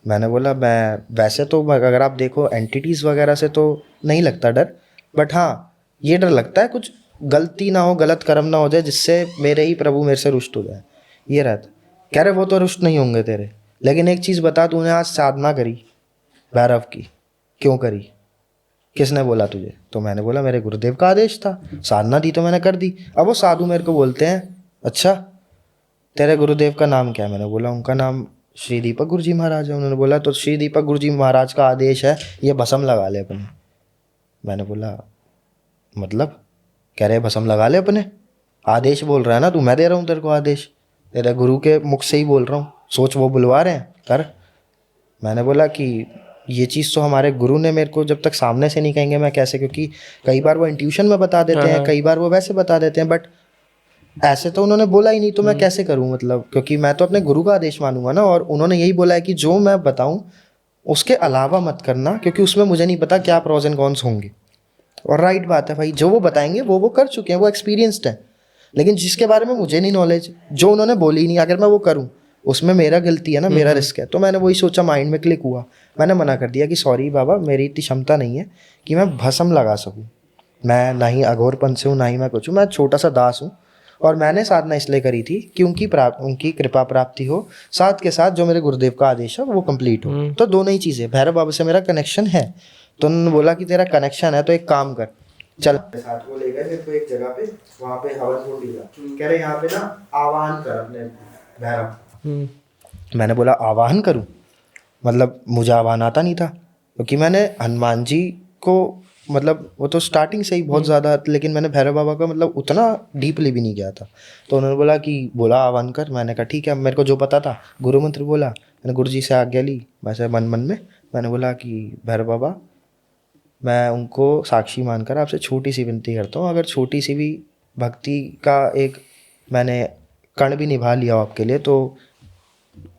मैंने बोला मैं वैसे तो अगर आप देखो एंटिटीज़ वगैरह से तो नहीं लगता डर, बट हाँ ये डर लगता है कुछ गलती ना हो, गलत कर्म ना हो जाए जिससे मेरे ही प्रभु मेरे से रुष्ट हो जाए, ये रहता। कह रहे वो तो रुष्ट नहीं होंगे तेरे, लेकिन एक चीज़ बता, तूने आज साधना करी भैरव की, क्यों करी, किसने बोला तुझे। तो मैंने बोला मेरे गुरुदेव का आदेश था, साधना दी तो मैंने कर दी। अब वो साधु मेरे को बोलते हैं अच्छा तेरे गुरुदेव का नाम क्या है। मैंने बोला उनका नाम श्री दीपक गुरु जी महाराज है। उन्होंने बोला तो श्री दीपक गुरु जी महाराज का आदेश है ये भस्म लगा ले अपने। मैंने बोला मतलब, कह रहे भस्म लगा ले अपने, आदेश बोल रहा है ना तू, मैं दे रहा हूँ तेरे को आदेश, तेरे गुरु के मुख से ही बोल रहा हूँ, सोच वो बुलवा रहे हैं कर। मैंने बोला कि ये चीज़ तो हमारे गुरु ने मेरे को जब तक सामने से नहीं कहेंगे मैं कैसे, क्योंकि कई बार वो इंट्यूशन में बता देते हैं, कई बार वो वैसे बता देते हैं, बट ऐसे तो उन्होंने बोला ही नहीं, तो मैं कैसे करूं, मतलब क्योंकि मैं तो अपने गुरु का आदेश मानूंगा ना, और उन्होंने यही बोला है कि जो मैं बताऊं उसके अलावा मत करना, क्योंकि उसमें मुझे नहीं पता क्या प्रोज एंड कॉन्स होंगे। और राइट बात है भाई, जो वो बताएंगे वो कर चुके हैं, वो एक्सपीरियंस्ड है, लेकिन जिसके बारे में मुझे नहीं नॉलेज, जो उन्होंने बोली नहीं, अगर मैं वो करूँ उसमें मेरा गलती है ना, मेरा रिस्क है। तो मैंने वही सोचा, माइंड में क्लिक हुआ, मैंने मना कर दिया कि सॉरी बाबा मेरी इतनी क्षमता नहीं है कि मैं भस्म लगा सकूँ, मैं ना ही अघोरपन से हूँ ना ही मैं कुछ हूँ, मैं छोटा सा दास हूँ। और मैंने साधना इसलिए करी थी कि उनकी कृपा प्राप्ति हो, साथ के साथ जो मेरे गुरुदेव का आदेश है वो कंप्लीट हो। तो दोनों ही चीज़ें, भैरव बाबा से मेरा कनेक्शन है। तो उन्होंने बोला कि तेरा कनेक्शन है तो एक काम कर, चल साथ वो ले गए मेरे को एक जगह पे, वहाँ पे हवन कुंड दिया, कह रहे यहाँ पे ना आवाहन कर अपने भैरव। मैंने बोला आवाहन करूँ, मतलब मुझे आवाहन आता नहीं था, क्योंकि मैंने हनुमान जी को मतलब वो तो स्टार्टिंग से ही बहुत ज़्यादा, लेकिन मैंने भैरव बाबा का मतलब उतना डीपली भी नहीं गया था। तो उन्होंने बोला कि बोला आह्वान कर, मैंने कहा ठीक है। मेरे को जो पता था गुरु मंत्र बोला, मैंने गुरु जी से आज्ञा ली वैसे मन मन में। मैंने बोला कि भैरव बाबा, मैं उनको साक्षी मानकर आपसे छोटी सी विनती करता हूँ, अगर छोटी सी भी भक्ति का एक मैंने कण भी निभा लिया हो आपके लिए, तो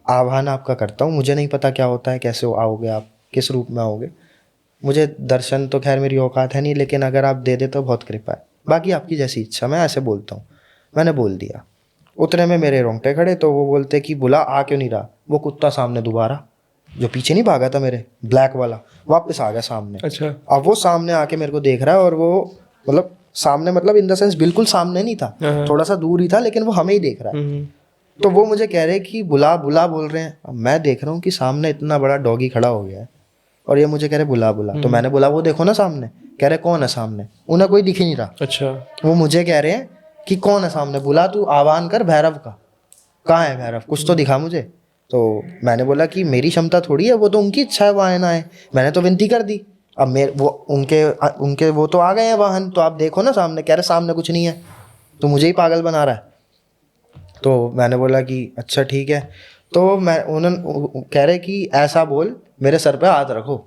आह्वान आपका करता हूँ। मुझे नहीं पता क्या होता है, कैसे आओगे आप, किस रूप में आओगे, मुझे दर्शन तो खैर मेरी औकात है नहीं, लेकिन अगर आप दे दे तो बहुत कृपा है, बाकी आपकी जैसी इच्छा। मैं ऐसे बोलता हूँ। मैंने बोल दिया। उतने में मेरे रोंगटे खड़े, तो वो बोलते कि बुला, आ क्यों नहीं रहा? वो कुत्ता सामने दोबारा, जो पीछे नहीं भागा था मेरे, ब्लैक वाला, वापस आ गया सामने। अच्छा। अब वो सामने आके मेरे को देख रहा है, और वो मतलब सामने मतलब इन द सेंस बिल्कुल सामने नहीं था, थोड़ा सा दूर ही था, लेकिन वो हमें ही देख रहा है। तो वो मुझे कह रहे कि बुला बुला बोल रहे हैं। अब मैं देख रहा हूँ कि सामने इतना बड़ा डॉगी खड़ा हो गया है, और ये मुझे कह रहे बुला बुला। तो मैंने बोला वो देखो ना सामने। कह रहे कौन है सामने? उन्हें कोई दिख ही नहीं रहा। अच्छा। वो मुझे कह रहे हैं कि कौन है सामने, बुला, तू आह्वान कर भैरव का। कहाँ है भैरव, कुछ तो दिखा मुझे। तो मैंने बोला कि मेरी क्षमता थोड़ी है, वो तो उनकी इच्छा है, वो आए ना आए, मैंने तो विनती कर दी। अब मेरे वो उनके उनके वो तो आ गए हैं वाहन, तो आप देखो ना सामने। कह रहे सामने कुछ नहीं है, तो मुझे ही पागल बना रहा है। तो मैंने बोला कि अच्छा ठीक है। तो मैं उन्होंने कह रहे कि ऐसा बोल, मेरे सर पे हाथ रखो।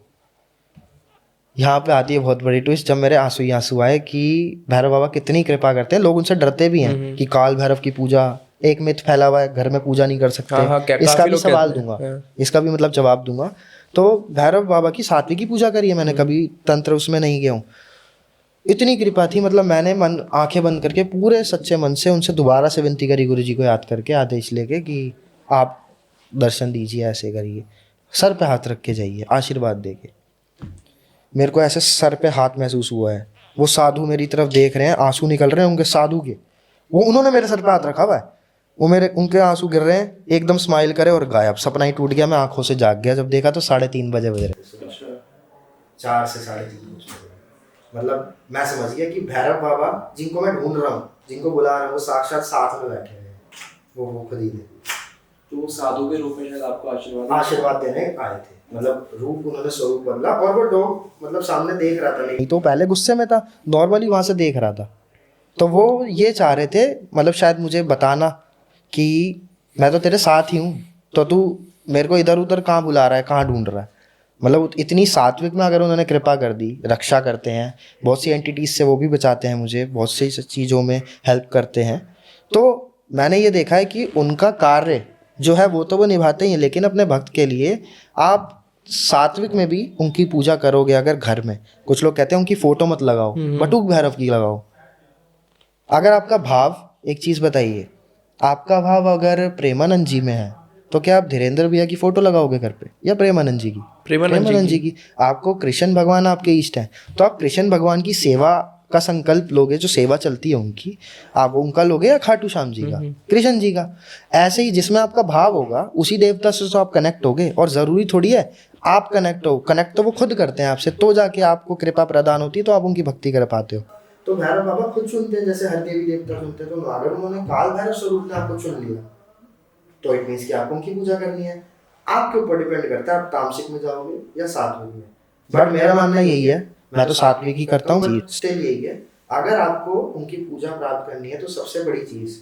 यहाँ पे आती है बहुत बड़ी ट्विस्ट, जब मेरे आंसू ही आंसू आए कि भैरव बाबा कितनी कृपा करते हैं। लोग उनसे डरते भी हैं कि काल भैरव की पूजा, एक मिथ फैला हुआ है, घर में पूजा नहीं कर सकते। इसका काफी भी लोग सवाल कहते हैं। दूंगा, इसका भी मतलब जवाब दूंगा। तो भैरव बाबा की सात्विक की पूजा करी है मैंने, कभी तंत्र उसमें नहीं गया हूँ। इतनी कृपा थी, मतलब मैंने मन आंखें बंद करके पूरे सच्चे मन से उनसे दोबारा से विनती करी, गुरु जी को याद करके, आदेश लेके कि आप दर्शन दीजिए, ऐसे करिए, सर पे हाथ रख के जाइए, आशीर्वाद देके। मेरे को ऐसे सर पे हाथ महसूस हुआ है। वो साधु मेरी तरफ देख रहे हैं, आंसू निकल रहे हैं उनके साधु के, वो उन्होंने मेरे सर पे हाथ रखा हुआ है, वो मेरे उनके आंसू गिर रहे हैं, एकदम स्माइल करे और गायब। सपना ही टूट गया, मैं आंखों से जाग गया। जब देखा तो 3:30 बजे बज रहे, 4 से 3:30। मतलब मैं समझ गया कि भैरव बाबा जिनको मैं ढूंढ रहा हूँ, जिनको बुला रहा हूँ, वो साक्षात साथ में बैठे हैं, वो खुद ही थे। तो साधु के रूप में शायद आपको आशीर्वाद देने आए थे। मतलब रूप उन्होंने स्वरूप बदला, और वो डॉग मतलब सामने देख रहा था, नहीं तो पहले गुस्से में था, नॉर्मली वहां से देख रहा था। तो वो ये चाह रहे थे, मतलब शायद मुझे बताना कि मैं तो तेरे साथ ही हूँ, तो तू मेरे को इधर उधर कहाँ बुला रहा है, कहाँ ढूंढ रहा है। मतलब इतनी सात्विक में अगर उन्होंने कृपा कर दी, रक्षा करते हैं, बहुत सी एंटिटीज से वो भी बचाते हैं मुझे, बहुत सी चीज़ों में हेल्प करते हैं। तो मैंने ये देखा है कि उनका कार्य जो है वो तो वो निभाते ही हैं, लेकिन अपने भक्त के लिए आप सात्विक में भी उनकी पूजा करोगे। अगर घर में कुछ लोग कहते हैं उनकी फोटो मत लगाओ, बटुक भैरव की लगाओ। अगर आपका भाव, एक चीज़ बताइए, आपका भाव अगर प्रेमानंद जी में है, तो क्या आप धीरेन्द्र भैया की फोटो लगाओगे घर पे, या प्रेमानंद जी की? प्रेमानंद जी की। आपको कृष्ण भगवान आपके इष्ट हैं, तो आप कृष्ण भगवान की सेवा का संकल्प लोगे, जो सेवा चलती है उनकी, आप उनका लोगे, या खाटू श्याम जी का, कृष्ण जी का? ऐसे ही जिसमें आपका भाव होगा उसी देवता से तो आप कनेक्ट होगे। और ज़रूरी थोड़ी है आप कनेक्ट हो, कनेक्ट तो वो खुद करते हैं आपसे, तो जाके आपको कृपा प्रदान होती है, तो आप उनकी भक्ति कर पाते हो। तो भैरव बाबा खुद सुनते हैं, जैसे हर देवी देवता सुनते हैं। तो अगर उन्होंने काल भैरव स्वरूप में आपको चुन लिया, तो इट मीन्स कि आपको उनकी पूजा करनी है। आपके ऊपर डिपेंड करता है आप तामसिक में जाओगे या सात्विक में। बट मेरा मानना यही है, मैं तो सात्विक ही करता हूँ, स्टिल यही है, अगर आपको उनकी पूजा प्राप्त करनी है तो सबसे बड़ी चीज़,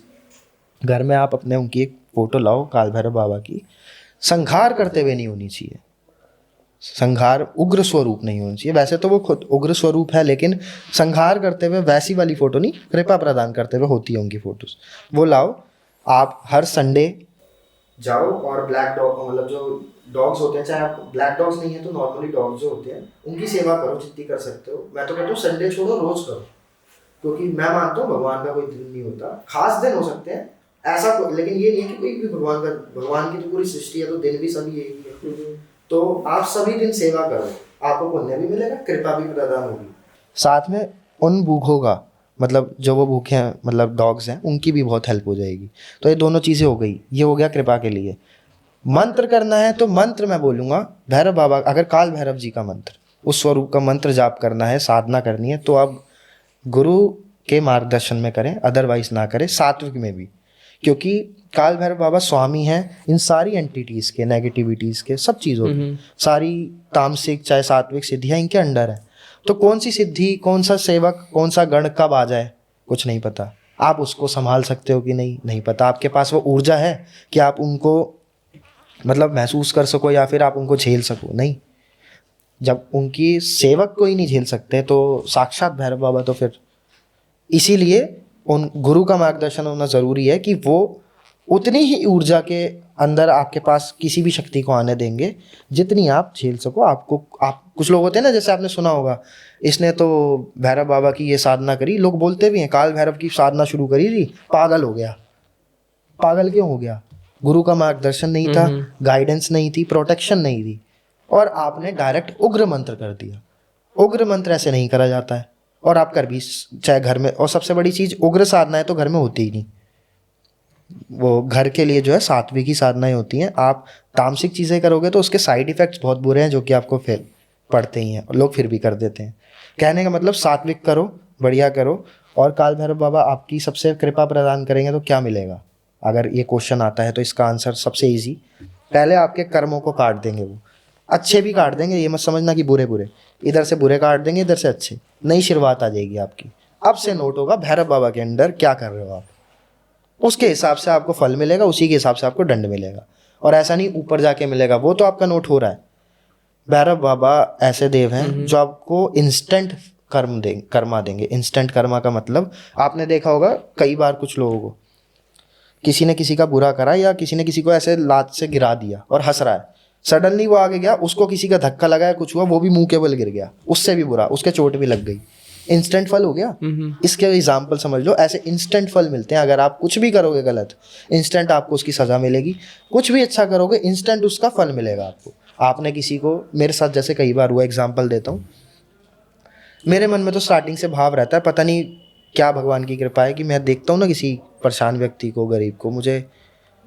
घर में आप अपने उनकी एक फोटो लाओ काल भैरव बाबा की, संहार करते हुए नहीं होनी चाहिए, संहार उग्र स्वरूप नहीं होना चाहिए। वैसे तो वो खुद उग्र स्वरूप है, लेकिन संहार करते हुए वैसी वाली फोटो नहीं, कृपा प्रदान करते हुए होती है उनकी फोटोज, वो लाओ। आप हर संडे जाओ और ब्लैक डॉग, मतलब जो डॉग्स होते हैं, चाहे आप ब्लैक डॉग्स नहीं है तो नॉर्मली डॉग्स जो होते हैं, उनकी सेवा करो जितनी कर सकते हो। मैं तो कहता हूँ संडे छोड़ो, रोज करो, क्योंकि मैं मानता हूँ भगवान का कोई दिन नहीं होता, खास दिन हो सकते हैं ऐसा लेकिन ये नहीं है कि कोई भी भगवान की तो पूरी सृष्टि है, तो दिन भी सभी यही है। तो आप सभी दिन सेवा करो, आपको पुण्य भी मिलेगा, कृपा भी प्रदान होगी। साथ में उन भूखों का, मतलब जो वो भूखे हैं, मतलब डॉग्स हैं, उनकी भी बहुत हेल्प हो जाएगी। तो ये दोनों चीज़ें हो गई, ये हो गया कृपा के लिए। मंत्र करना है तो मंत्र मैं बोलूँगा भैरव बाबा, अगर काल भैरव जी का मंत्र, उस स्वरूप का मंत्र जाप करना है, साधना करनी है, तो आप गुरु के मार्गदर्शन में करें, अदरवाइज ना करें, सात्विक में भी। क्योंकि काल भैरव बाबा स्वामी हैं इन सारी एंटिटीज़ के, नेगेटिविटीज़ के, सब चीज़ों की, सारी तामसिक चाहे सात्विक सिद्धियाँ इनके अंडर है। तो कौन सी सिद्धि, कौन सा सेवक, कौन सा गण कब आ जाए कुछ नहीं पता। आप उसको संभाल सकते हो कि नहीं, नहीं पता। आपके पास वो ऊर्जा है कि आप उनको मतलब महसूस कर सको या फिर आप उनको झेल सको, नहीं। जब उनकी सेवक को ही नहीं झेल सकते तो साक्षात भैरव बाबा तो फिर, इसीलिए उन गुरु का मार्गदर्शन होना ज़रूरी है कि वो उतनी ही ऊर्जा के अंदर आपके पास किसी भी शक्ति को आने देंगे जितनी आप झेल सको। आपको आप कुछ लोग होते हैं ना, जैसे आपने सुना होगा, इसने तो भैरव बाबा की ये साधना करी, लोग बोलते भी हैं काल भैरव की साधना शुरू करी थी, पागल हो गया। पागल क्यों हो गया? गुरु का मार्गदर्शन नहीं था, गाइडेंस नहीं थी, प्रोटेक्शन नहीं थी, और आपने डायरेक्ट उग्र मंत्र कर दिया। उग्र मंत्र ऐसे नहीं करा जाता है, और आप कर भी चाहे घर में, और सबसे बड़ी चीज़ उग्र साधनाएं तो घर में होती ही नहीं। वो घर के लिए जो है सात्विक ही साधनाएं होती हैं। आप तामसिक चीज़ें करोगे तो उसके साइड इफ़ेक्ट्स बहुत बुरे हैं जो कि आपको फिर पड़ते ही हैं, और लोग फिर भी कर देते हैं। कहने का मतलब सात्विक करो, बढ़िया करो, और काल भैरव बाबा आपकी सबसे कृपा प्रदान करेंगे तो क्या मिलेगा? अगर ये क्वेश्चन आता है तो इसका आंसर सबसे ईजी, पहले आपके कर्मों को काट देंगे। वो अच्छे भी काट देंगे, ये मत समझना कि बुरे बुरे, इधर से बुरे काट देंगे, इधर से अच्छे। नई शुरुआत आ जाएगी आपकी। अब से नोट होगा भैरव बाबा के अंडर क्या कर रहे हो आप, उसके हिसाब से आपको फल मिलेगा, उसी के हिसाब से आपको दंड मिलेगा। और ऐसा नहीं ऊपर जाके मिलेगा, वो तो आपका नोट हो रहा है। भैरव बाबा ऐसे देव हैं जो आपको इंस्टेंट कर्मा देंगे। इंस्टेंट कर्मा का मतलब आपने देखा होगा कई बार, कुछ लोगों को किसी ने किसी का बुरा करा, या किसी ने किसी को ऐसे लात से गिरा दिया और हंस रहा है, सडनली वो आगे गया, उसको किसी का धक्का लगा या कुछ हुआ, वो भी मुंह के बल गिर गया, उससे भी बुरा, उसके चोट भी लग गई, इंस्टेंट फल हो गया। इसके एग्जाम्पल समझ लो, ऐसे इंस्टेंट फल मिलते हैं। अगर आप कुछ भी करोगे गलत, इंस्टेंट आपको उसकी सजा मिलेगी। कुछ भी अच्छा करोगे, इंस्टेंट उसका फल मिलेगा आपको। आपने किसी को, मेरे साथ जैसे कई बार हुआ, एग्जाम्पल देता हूँ, मेरे मन में तो स्टार्टिंग से भाव रहता है, पता नहीं क्या भगवान की कृपा है कि मैं देखता हूँ ना किसी परेशान व्यक्ति को, गरीब को, मुझे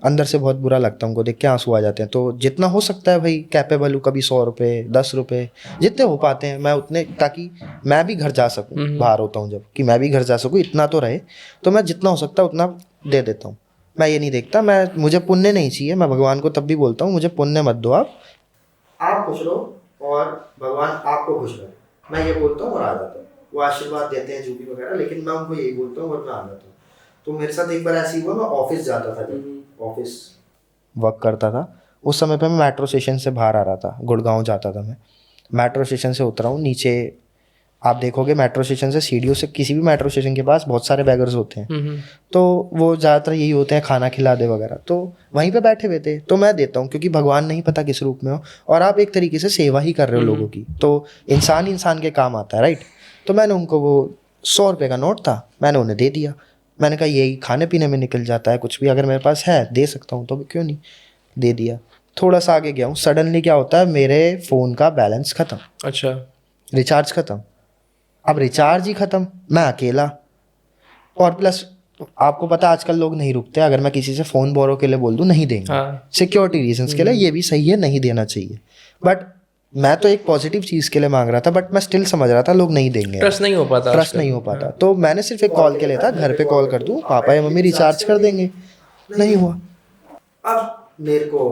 अंदर से बहुत बुरा लगता है, उनको देख के आंसू आ जाते हैं। तो जितना हो सकता है भाई, कैपेबल हूँ, कभी 100 रुपये, 10 रुपये, जितने हो पाते हैं मैं उतने, ताकि मैं भी घर जा सकूँ। बाहर होता हूँ जब, कि मैं भी घर जा सकूँ, इतना तो रहे, तो मैं जितना हो सकता है उतना दे देता हूँ। मैं ये नहीं देखता, मुझे पुण्य नहीं चाहिए। मैं भगवान को तब भी बोलता हूँ मुझे पुण्य मत दो, आप खुश रहो और भगवान आपको खुश रहे, मैं ये बोलता हूँ और आ जाता हूँ। वो आशीर्वाद देते हैं जूबी वगैरह, लेकिन मैं उनको यही बोलता हूँ और मैं आ जाता हूँ। तो मेरे साथ एक बार ऐसी हुआ, मैं ऑफिस जाता था, ऑफिस वर्क करता था उस समय पे, मैं मेट्रो स्टेशन से बाहर आ रहा था, गुड़गांव जाता था मैं। मेट्रो स्टेशन से उतरा हूँ, नीचे आप देखोगे मेट्रो स्टेशन से सीढ़ियों से, किसी भी मेट्रो स्टेशन के पास बहुत सारे बैगर्स होते हैं, तो वो ज़्यादातर यही होते हैं, खाना खिला दे वगैरह, तो वहीं पे बैठे हुए थे। तो मैं देता हूँ, क्योंकि भगवान नहीं पता किस रूप में हो, और आप एक तरीके से सेवा ही कर रहे हो लोगों की, तो इंसान इंसान के काम आता है, राइट। तो मैंने उनको, वो 100 रुपये का नोट था, मैंने उन्हें दे दिया। मैंने कहा यही खाने पीने में निकल जाता है, कुछ भी अगर मेरे पास है दे सकता हूँ, तो क्यों नहीं, दे दिया। थोड़ा सा आगे गया हूँ, सडनली क्या होता है, मेरे फ़ोन का बैलेंस ख़त्म। अच्छा। रिचार्ज ख़त्म। अब रिचार्ज ही ख़त्म, मैं अकेला, और प्लस आपको पता है आजकल लोग नहीं रुकते। अगर मैं किसी से फ़ोन बोरो के लिए बोल दूँ, नहीं देंगे, सिक्योरिटी रीजंस के लिए, ये भी सही है, नहीं देना चाहिए। बट मैं तो एक पॉजिटिव चीज़ के लिए मांग रहा था, बट मैं स्टिल समझ रहा था लोग नहीं देंगे, ट्रस्ट नहीं हो पाता, ट्रस्ट नहीं हो पाता। तो मैंने सिर्फ एक कॉल के लिए था, घर पे कॉल कर दूँ, पापा या मम्मी रिचार्ज कर देंगे, नहीं हुआ। अब मेरे को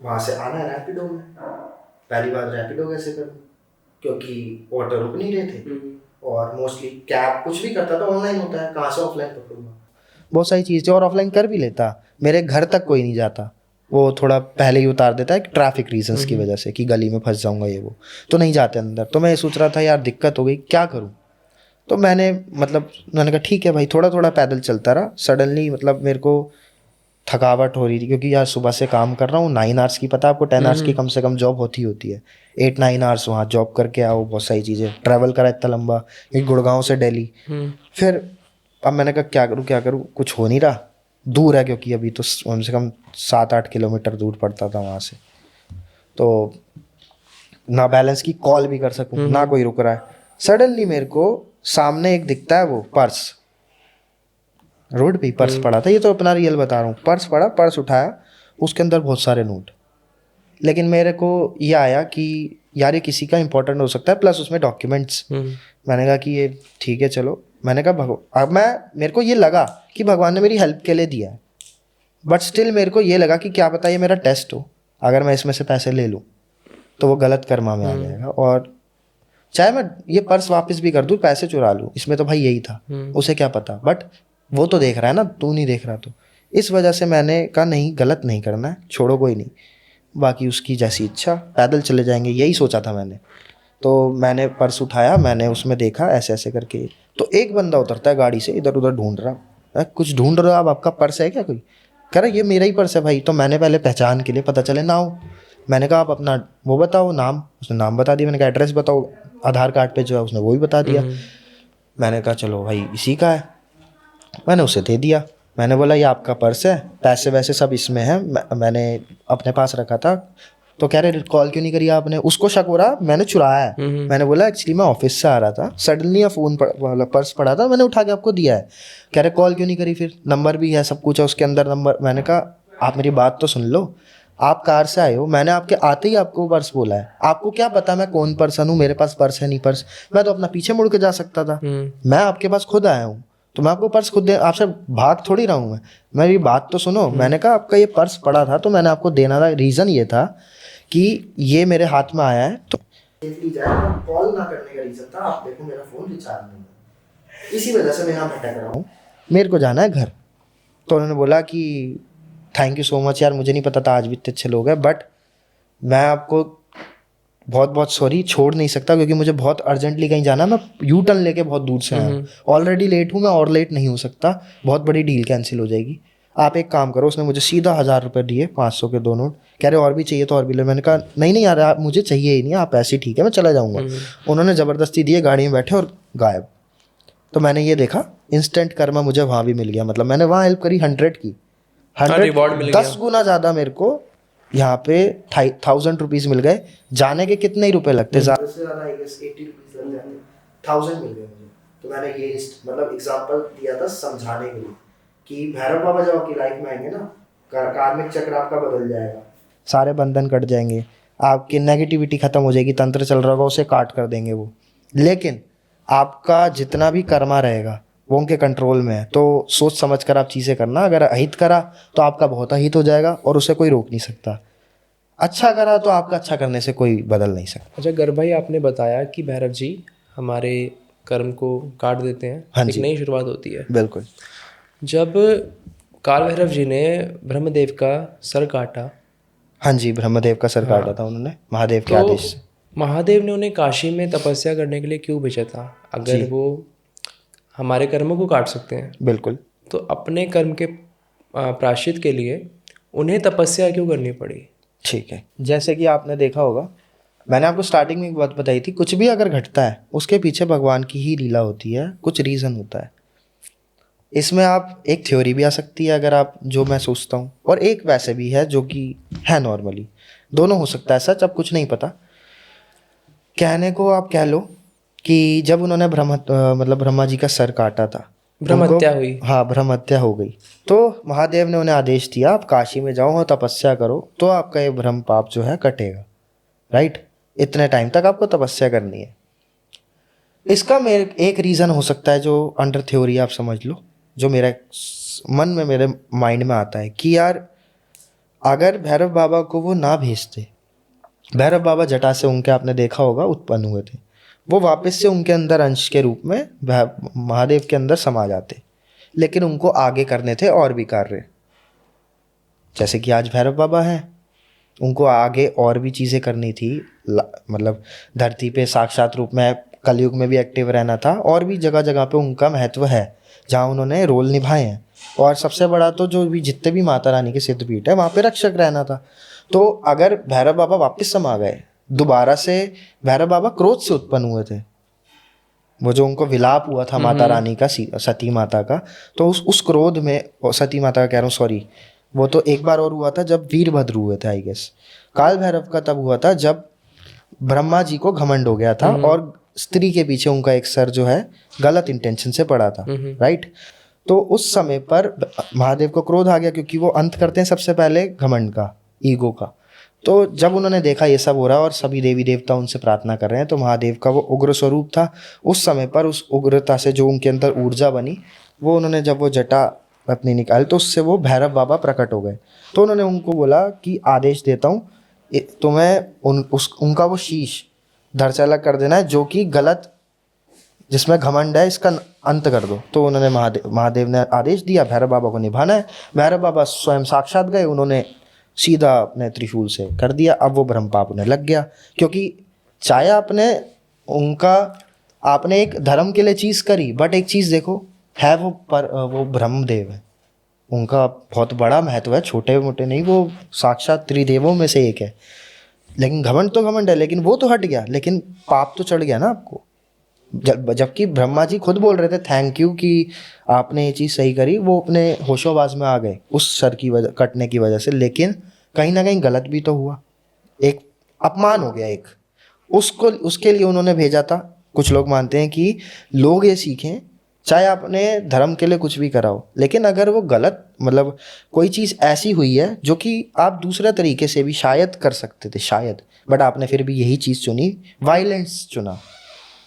वहाँ से आना है रैपिडो में, पहली बार रैपिडो कैसे करूँ, क्योंकि ऑटो रुक नहीं रहे थे, और मोस्टली कैब कुछ भी करता था ऑनलाइन होता है, कहाँ से ऑफलाइन पकड़ूंगा। बहुत सारी चीज़ें, और ऑफलाइन कर भी लेता, मेरे घर तक कोई नहीं जाता, वो थोड़ा पहले ही उतार देता है ट्रैफिक रीजंस की वजह से, कि गली में फंस जाऊंगा ये वो, तो नहीं जाते अंदर। तो मैं ये सोच रहा था यार दिक्कत हो गई, क्या करूँ। तो मैंने कहा ठीक है भाई, थोड़ा थोड़ा पैदल चलता रहा। सडनली मतलब मेरे को थकावट हो रही थी, क्योंकि यार सुबह से काम कर रहा हूँ 9 आवर्स की, पता है आपको 10 आवर्स की कम से कम जॉब होती है। 8-9 आवर्स वहाँ जॉब करके आओ, बहुत सारी चीज़ें, ट्रैवल करा इतना लंबा, एक गुड़गांव से दिल्ली। फिर अब मैंने कहा क्या करूँ, कुछ हो नहीं रहा, दूर है, क्योंकि अभी तो कम से कम 7-8 किलोमीटर दूर पड़ता था वहाँ से, तो ना बैलेंस की कॉल भी कर सकूँ, ना कोई रुक रहा है। सडनली मेरे को सामने एक दिखता है, वो पर्स, रोड पे पर्स पड़ा था, ये तो अपना रियल बता रहा हूँ, पर्स पड़ा, पर्स उठाया, उसके अंदर बहुत सारे नोट। लेकिन मेरे को ये आया कि यार ये किसी का इंपॉर्टेंट हो सकता है, प्लस उसमें डॉक्यूमेंट्स। मैंने कहा कि ये ठीक है चलो, मैंने कहा अब मेरे को ये लगा कि भगवान ने मेरी हेल्प के लिए दिया है, बट स्टिल मेरे को ये लगा कि क्या पता ये मेरा टेस्ट हो, अगर मैं इसमें से पैसे ले लूँ तो वो गलत कर्मा में आ जाएगा। और चाहे मैं ये पर्स वापस भी कर दूँ, पैसे चुरा लूँ, इसमें तो भाई यही था, उसे क्या पता, बट वो तो देख रहा है ना, तू नहीं देख रहा। तो इस वजह से मैंने कहा नहीं, गलत नहीं करना है, छोड़ो कोई नहीं, बाकी उसकी जैसी इच्छा, पैदल चले जाएंगे, यही सोचा था मैंने। तो मैंने पर्स उठाया, मैंने उसमें देखा ऐसे ऐसे करके, तो एक बंदा उतरता है गाड़ी से, इधर उधर ढूंढ रहा, कुछ ढूंढ रहे हो आप, आपका पर्स है क्या कोई? कह रहा ये मेरा ही पर्स है भाई। तो मैंने पहले पहचान के लिए, पता चले ना हो, मैंने कहा आप अपना वो बताओ नाम, उसने नाम बता दिया। मैंने कहा एड्रेस बताओ, आधार कार्ड पे जो है, उसने वो ही बता दिया। मैंने कहा चलो भाई इसी का है, मैंने उसे दे दिया। मैंने बोला ये आपका पर्स है, पैसे वैसे सब इसमें है, मैंने अपने पास रखा था। तो कह रहे कॉल क्यों नहीं करी आपने? उसको शक हो रहा मैंने चुराया है। मैंने बोला एक्चुअली मैं ऑफिस से आ रहा था, सडनली फ़ोन वाला पर्स पड़ा था, मैंने उठा के आपको दिया है। कह रहे कॉल क्यों नहीं करी? फिर नंबर भी है, सब कुछ है उसके अंदर नंबर। मैंने कहा आप मेरी बात तो सुन लो, आप कार से आए हो, मैंने आपके आते ही आपको पर्स बोला है, आपको क्या पता मैं कौन पर्सन हूँ, मेरे पास पर्स है नहीं पर्स? मैं तो अपना पीछे मुड़ के जा सकता था, मैं आपके पास खुद आया हूँ, तो मैं आपको पर्स खुद दे, आपसे भाग थोड़ी रहा हूँ मैं। मेरी बात तो सुनो। मैंने कहा आपका ये पर्स पड़ा था तो मैंने आपको देना था, रीज़न ये था कि ये मेरे हाथ में आया है तो कॉल ना करने का रीज़न था, आप देखो मेरा फ़ोन रिचार्ज नहीं है, इसी वजह से मैं यहाँ भटक रहा हूँ, मेरे को जाना है घर। तो उन्होंने बोला कि थैंक यू सो मच यार, मुझे नहीं पता था आज भी इतने अच्छे लोग हैं, बट मैं आपको बहुत बहुत सॉरी, छोड़ नहीं सकता क्योंकि मुझे बहुत अर्जेंटली कहीं जाना है, मैं यू टर्न लेके बहुत दूर से आया हूँ, ऑलरेडी लेट हूँ मैं, और लेट नहीं हो सकता, बहुत बड़ी डील कैंसिल हो जाएगी, आप एक काम करो। उसने मुझे सीधा 1000 रुपये दिए, 500 के 2 नोट। कह रहे और भी चाहिए तो और भी ले। मैंने कहा नहीं नहीं यार, आप मुझे चाहिए ही नहीं, आप ऐसे ठीक है, मैं चला जाऊँगा। उन्होंने ज़बरदस्ती दिए, गाड़ी में बैठे और गायब। तो मैंने ये देखा, इंस्टेंट कर्मा मुझे वहाँ भी मिल गया, मतलब मैंने वहाँ हेल्प करी 100 की, 100 10 गुना ज़्यादा मेरे को यहाँ पे 1000 रुपीज़ मिल गए। जाने के कितने ही रुपए लगते, ज़्यादा से ज़्यादा आई गेस 80 रुपीज़ लग जाते, 1000 मिल गए मुझे। तो मैंने ये मतलब एग्जांपल दिया था समझाने के लिए कि भैरव बाबा जब आपकी लाइफ में आएंगे ना, कार्मिक चक्र आपका बदल जाएगा, सारे बंधन कट जाएंगे, आपकी नेगेटिविटी खत्म हो जाएगी, तंत्र चल रहा होगा उसे काट कर देंगे वो, लेकिन आपका जितना भी कर्मा रहेगा वो उनके कंट्रोल में है। तो सोच समझ कर आप चीज़ें करना, अगर अहित करा तो आपका बहुत अहित हो जाएगा और उसे कोई रोक नहीं सकता, अच्छा करा तो आपका अच्छा करने से कोई बदल नहीं सकता। अच्छा गर्भ भाई, आपने बताया कि भैरव जी हमारे कर्म को काट देते हैं, हाँ एक जी, नई शुरुआत होती है। बिल्कुल। जब काल भैरव जी ने ब्रह्मदेव का सर काटा, हाँ जी, ब्रह्मदेव का सर काटा था उन्होंने महादेव के आदेश से। महादेव ने उन्हें काशी में तपस्या करने के लिए क्यों भेजा था? अगर वो हमारे कर्मों को काट सकते हैं, बिल्कुल, तो अपने कर्म के प्रायश्चित के लिए उन्हें तपस्या क्यों करनी पड़ी? ठीक है, जैसे कि आपने देखा होगा, मैंने आपको स्टार्टिंग में एक बात बताई थी, कुछ भी अगर घटता है उसके पीछे भगवान की ही लीला होती है, कुछ रीज़न होता है। इसमें आप एक थ्योरी भी आ सकती है अगर आप, जो मैं सोचता हूँ, और एक वैसे भी है जो कि है नॉर्मली, दोनों हो सकता है सच, अब कुछ नहीं पता। कहने को आप कह लो कि जब उन्होंने मतलब ब्रह्मा जी का सर काटा था, ब्रह्म हत्या हुई। हाँ, ब्रह्म हत्या हो गई, तो महादेव ने उन्हें आदेश दिया आप काशी में जाओ और तपस्या करो, तो आपका ये ब्रह्म पाप जो है कटेगा, राइट? इतने टाइम तक आपको तपस्या करनी है। इसका मेरे एक रीज़न हो सकता है जो अंडर थ्योरी आप समझ लो, जो मेरे मन में, मेरे माइंड में आता है कि यार अगर भैरव बाबा को वो ना भेजते, भैरव बाबा जटा से उनके, आपने देखा होगा, उत्पन्न हुए थे, वो वापस से उनके अंदर अंश के रूप में महादेव के अंदर समा जाते, लेकिन उनको आगे करने थे और भी कार्य, जैसे कि आज भैरव बाबा हैं, उनको आगे और भी चीज़ें करनी थी, मतलब धरती पे साक्षात रूप में कलयुग में भी एक्टिव रहना था, और भी जगह जगह पे उनका महत्व है जहाँ उन्होंने रोल निभाए हैं। और सबसे बड़ा तो जो भी जितने भी माता रानी के सिद्धपीठ है वहाँ पे रक्षक रहना था। तो अगर भैरव बाबा वापस समा गए दोबारा से, भैरव बाबा क्रोध से उत्पन्न हुए थे, वो जो उनको विलाप हुआ था माता रानी का, सती माता का, तो उस क्रोध में, सती माता का कह रहा हूँ सॉरी, वो तो एक बार और हुआ था जब वीरभद्र हुए थे आई गेस। काल भैरव का तब हुआ था जब ब्रह्मा जी को घमंड हो गया था और स्त्री के पीछे उनका एक सर जो है गलत इंटेंशन से पड़ा था, राइट? तो उस समय पर महादेव को क्रोध आ गया, क्योंकि वो अंत करते हैं सबसे पहले घमंड का, ईगो का। तो जब उन्होंने देखा ये सब हो रहा है और सभी देवी देवता उनसे प्रार्थना कर रहे हैं, तो महादेव का वो उग्र स्वरूप था, उस समय पर उस उग्रता से जो उनके अंदर ऊर्जा बनी, वो उन्होंने जब वो जटा अपनी निकाली तो उससे वो भैरव बाबा प्रकट हो गए। तो उन्होंने उनको बोला कि आदेश देता हूँ तुम्हें उनका वो शीश धड़ से अलग कर देना है, जो कि गलत, जिसमें घमंड है, इसका अंत कर दो। तो उन्होंने महादेव ने आदेश दिया, भैरव बाबा को निभाना है। भैरव बाबा स्वयं साक्षात गए, उन्होंने सीधा अपने त्रिशूल से कर दिया। अब वो ब्रह्म पाप उन्हें लग गया, क्योंकि चाहे आपने एक धर्म के लिए चीज़ करी, बट एक चीज़ देखो, है वो ब्रह्मदेव है, उनका बहुत बड़ा महत्व है, छोटे मोटे नहीं, वो साक्षात त्रिदेवों में से एक है। लेकिन घमंड तो घमंड है, लेकिन वो तो हट गया, लेकिन पाप तो चढ़ गया ना आपको। जबकि ब्रह्मा जी खुद बोल रहे थे थैंक यू कि आपने ये चीज़ सही करी, वो अपने होशोबाज में आ गए उस सर की वजह, कटने की वजह से। लेकिन कहीं ना कहीं गलत भी तो हुआ, एक अपमान हो गया एक, उसके लिए उन्होंने भेजा था। कुछ लोग मानते हैं कि लोग ये सीखें, चाहे आपने धर्म के लिए कुछ भी करा हो, लेकिन अगर वो गलत, मतलब कोई चीज़ ऐसी हुई है जो कि आप दूसरे तरीके से भी शायद कर सकते थे, शायद, बट आपने फिर भी यही चीज़ चुनी, वायलेंस चुना,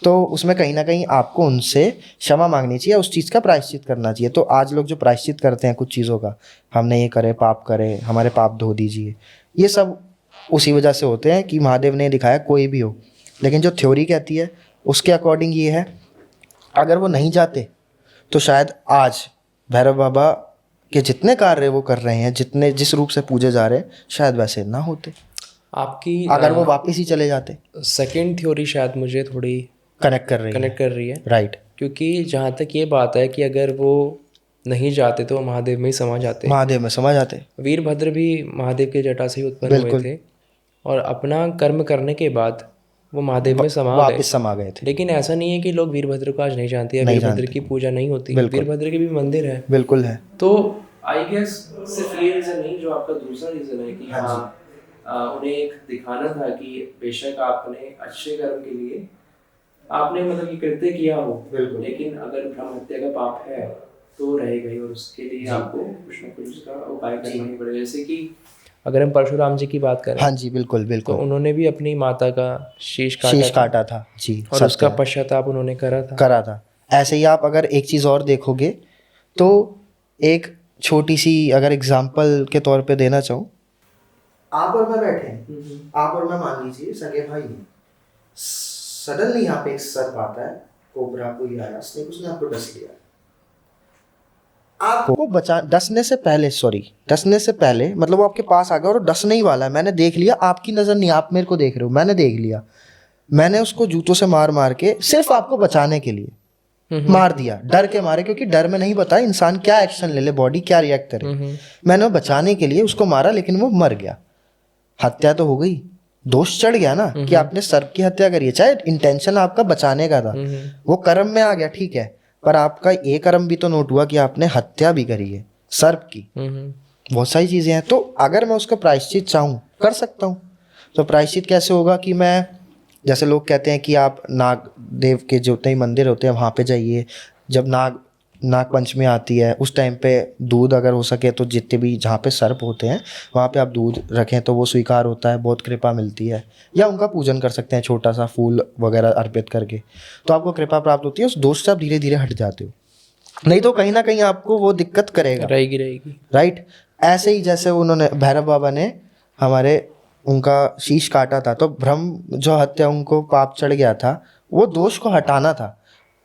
तो उसमें कहीं ना कहीं आपको उनसे क्षमा मांगनी चाहिए, उस चीज़ का प्रायश्चित करना चाहिए। तो आज लोग जो प्रायश्चित करते हैं कुछ चीज़ों का, हमने ये करे, पाप करे, हमारे पाप धो दीजिए, ये सब उसी वजह से होते हैं कि महादेव ने दिखाया कोई भी हो। लेकिन जो थ्योरी कहती है उसके अकॉर्डिंग ये है, अगर वो नहीं जाते तो शायद आज भैरव बाबा के जितने कार्य वो कर रहे हैं, जिस रूप से पूजे जा रहे हैं, शायद वैसे ना होते, आपकी अगर वो वापस ही चले जाते। सेकंड थ्योरी शायद मुझे थोड़ी कनेक्ट कर रही है, राइट। क्योंकि जहाँ तक ये बात है कि अगर वो नहीं जाते तो वो महादेव में ही समा जाते। वीरभद्र भी महादेव के जटा से ही उत्पन्न हुए थे, और अपना कर्म करने के बाद वो महादेव में समा गए थे। लेकिन ऐसा नहीं है कि लोग वीरभद्र को आज नहीं जानते या वीरभद्र की पूजा नहीं होती, वीरभद्र के भी मंदिर है, बिल्कुल है। तो आई गेस सिर्फ ये रीजन नहीं, जो आपका दूसरा रीजन है कि हाँ उन्हें एक दिखाना था कि बेशक आपने अच्छे कर्म के लिए आपने मतलब ये कृत्य किया हो, लेकिन अगर ब्रह्म हत्या का पाप है तो रहेगा ही, और उसके लिए आपको कुछ ना कुछ उसका उपाय करना ही पड़ेगा। जैसे कि अगर हम परशुराम जी की बात करें, हाँ जी, बिल्कुल बिल्कुल, तो उन्होंने भी अपनी माता का शीश काटा था जी, और उसका पश्चाताप उन्होंने करा था। ऐसे ही आप अगर एक चीज़ और देखोगे तो एक छोटी सी अगर एग्जाम्पल के तौर पे देना चाहूँ, आप और मैं बैठे हैं, आप और मैं मान लीजिए सगे भाई हैं, सडनली यहाँ पे एक सर्प आता है, कोबरा कोई आया, स्नेक, उसने आपको डस लिया, आपको डसने से पहले मतलब वो आपके पास आ गया और डसने ही वाला है, मैंने देख लिया, आपकी नज़र नहीं, आप मेरे को देख रहे हो, मैंने देख लिया, मैंने उसको जूतों से मार के सिर्फ आपको बचाने के लिए मार दिया, डर के मारे, क्योंकि डर में नहीं पता इंसान क्या एक्शन ले ले, बॉडी क्या रिएक्ट करे। मैंने बचाने के लिए उसको मारा, लेकिन वो मर गया, हत्या तो हो गई, दोष चढ़ गया ना कि आपने सर्प की हत्या करी है, चाहे इंटेंशन आपका बचाने का था, वो कर्म में आ गया, ठीक है, पर आपका ये कर्म भी तो नोट हुआ कि आपने हत्या भी करी है सर्प की। बहुत सारी चीजें हैं, तो अगर मैं उसका प्रायश्चित चाहूँ कर सकता हूँ। तो प्रायश्चित कैसे होगा कि मैं, जैसे लोग कहते हैं कि आप नाग देव के जितने ही मंदिर होते हैं वहाँ पे जाइए, जब नाग पंचमी आती है उस टाइम पे दूध अगर हो सके तो जितने भी जहाँ पे सर्प होते हैं वहाँ पे आप दूध रखें तो वो स्वीकार होता है, बहुत कृपा मिलती है, या उनका पूजन कर सकते हैं छोटा सा फूल वगैरह अर्पित करके, तो आपको कृपा प्राप्त होती है, उस दोष से आप धीरे धीरे हट जाते हो, नहीं तो कहीं ना कहीं आपको वो दिक्कत करेगा, रहेगी राइट। ऐसे ही जैसे उन्होंने भैरव बाबा ने उनका शीश काटा था, तो ब्रह्म जो हत्या उनको पाप चढ़ गया था, वो दोष को हटाना था,